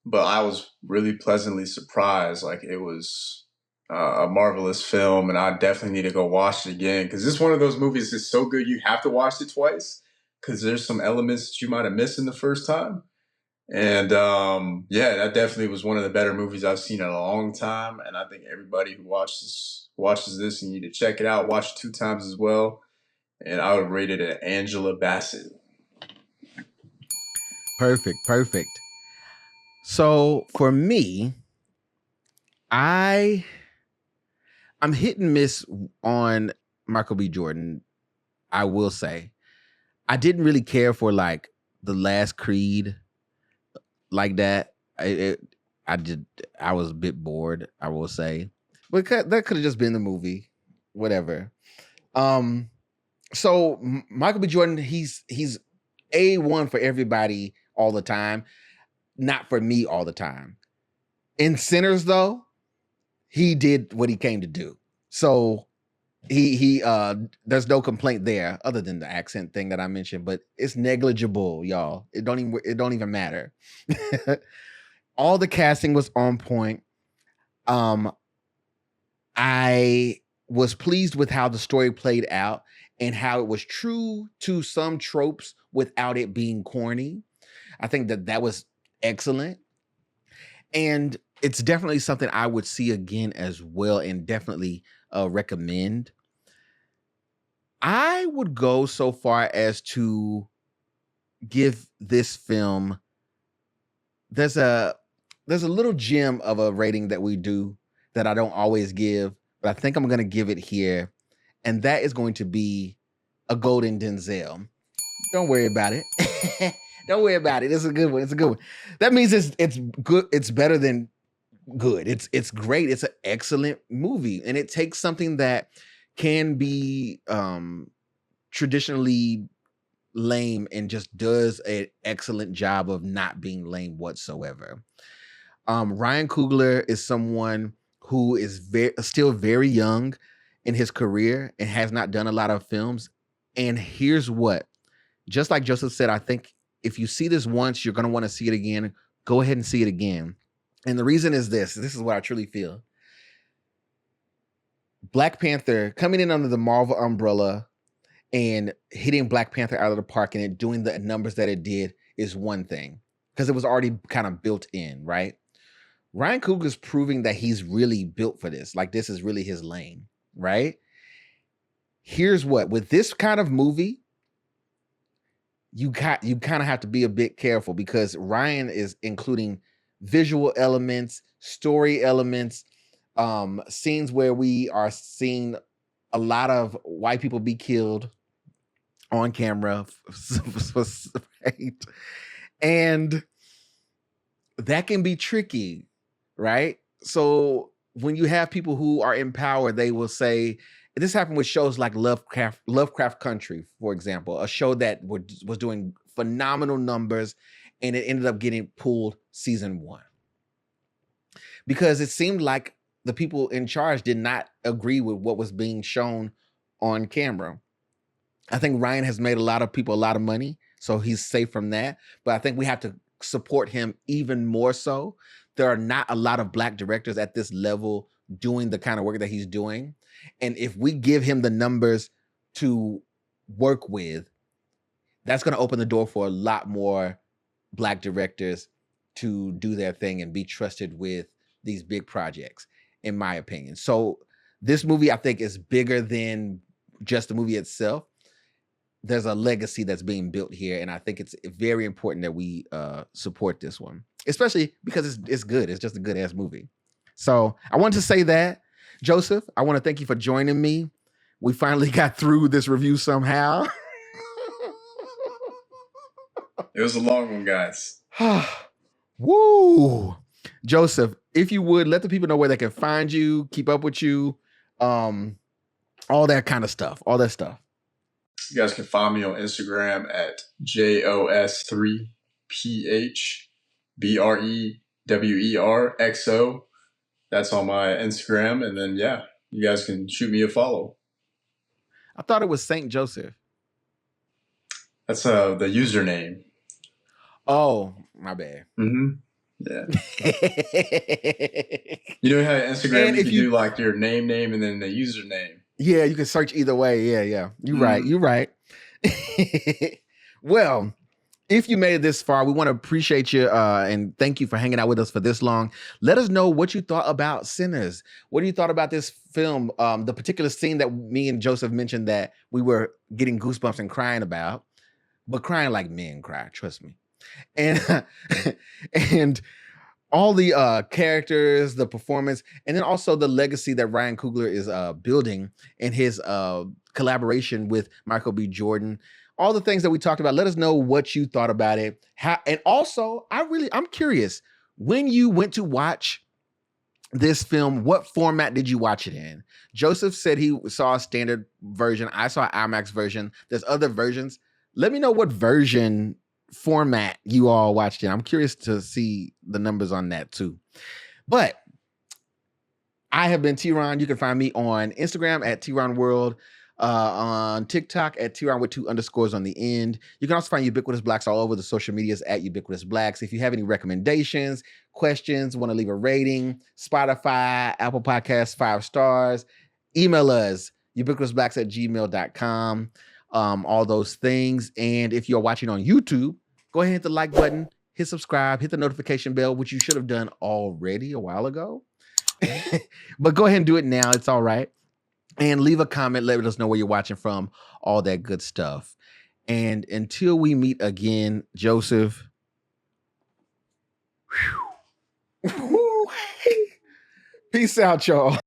but I was really pleasantly surprised. Like, it was a marvelous film, and I definitely need to go watch it again, because this is one of those movies that's so good you have to watch it twice, because there's some elements that you might have missed in the first time. And that definitely was one of the better movies I've seen in a long time. And I think everybody who watches this, you need to check it out. Watch it 2 times as well. And I would rate it an Angela Bassett. Perfect. So for me, I'm hit and miss on Michael B. Jordan. I will say, I didn't really care for like the last Creed like that. I was a bit bored, I will say, but that could have just been the movie, whatever. So Michael B. Jordan, he's A1 for everybody all the time, not for me all the time. In Sinners, though, he did what he came to do. So he there's no complaint there, other than the accent thing that I mentioned, but it's negligible, y'all. It don't even matter. All the casting was on point. I was pleased with how the story played out and how it was true to some tropes without it being corny. I think that was excellent. And it's definitely something I would see again as well, and definitely recommend. I would go so far as to give this film, there's a little gem of a rating that we do that I don't always give, but I think I'm going to give it here. And that is going to be a golden Denzel. Don't worry about it. Don't worry about it. It's a good one. That means it's good. It's better than good. It's great. It's an excellent movie. And it takes something that can be traditionally lame and just does an excellent job of not being lame whatsoever. Ryan Coogler is someone who is still very young in his career and has not done a lot of films. And here's what, just like Joseph said, I think if you see this once, you're going to want to see it again. Go ahead and see it again. And the reason is this is what I truly feel. Black Panther coming in under the Marvel umbrella and hitting Black Panther out of the park and it doing the numbers that it did is one thing, because it was already kind of built in, right? Ryan Coogler's proving that he's really built for this. Like, this is really his lane, right? Here's what, with this kind of movie, you kind of have to be a bit careful, because Ryan is including visual elements, story elements, scenes where we are seeing a lot of white people be killed on camera, right? And that can be tricky, right? So when you have people who are in power, they will say, this happened with shows like Lovecraft Country, for example, a show that was doing phenomenal numbers, and it ended up getting pulled season 1 because it seemed like the people in charge did not agree with what was being shown on camera. I think Ryan has made a lot of people a lot of money, so he's safe from that. But I think we have to support him even more so. There are not a lot of Black directors at this level doing the kind of work that he's doing. And if we give him the numbers to work with, that's going to open the door for a lot more Black directors to do their thing and be trusted with these big projects, in my opinion. So this movie, I think, is bigger than just the movie itself. There's a legacy that's being built here, and I think it's very important that we support this one, especially because it's good. It's just a good-ass movie. So I wanted to say that. Joseph, I want to thank you for joining me. We finally got through this review somehow. It was a long one, guys. Woo! Joseph, if you would, let the people know where they can find you, keep up with you, all that kind of stuff, all that stuff. You guys can find me on Instagram at JOS3PHBREWERXO. That's on my Instagram. And then, yeah, you guys can shoot me a follow. I thought it was Saint Joseph. That's the username. Oh, my bad. Mm-hmm. Yeah. You know how Instagram, you can do like your name, and then the username. Yeah, you can search either way. Yeah. You're right. You're right. Well, if you made it this far, we want to appreciate you and thank you for hanging out with us for this long. Let us know what you thought about Sinners. What do you thought about this film? The particular scene that me and Joseph mentioned that we were getting goosebumps and crying about, but crying like men cry, trust me. And and all the characters, the performance, and then also the legacy that Ryan Coogler is building in his collaboration with Michael B. Jordan. All the things that we talked about. Let us know what you thought about it. And also, I'm curious, when you went to watch this film, what format did you watch it in? Joseph said he saw a standard version. I saw an IMAX version. There's other versions. Let me know what version format you all watched it. I'm curious to see the numbers on that too. But I have been TeaRon. You can find me on Instagram at TeaRon World, on TikTok at TeaRon with 2 underscores on the end. You can also find Ubiquitous Blacks all over the social medias at Ubiquitous Blacks. If you have any recommendations, questions, want to leave a rating, Spotify, Apple Podcasts, 5 stars, email us, ubiquitousblacks@gmail.com. All those things. And if you're watching on YouTube, go ahead and hit the like button, hit subscribe, hit the notification bell, which you should have done already a while ago. But go ahead and do it now. It's all right. And leave a comment. Let us know where you're watching from. All that good stuff. And until we meet again, Joseph. Peace out, y'all.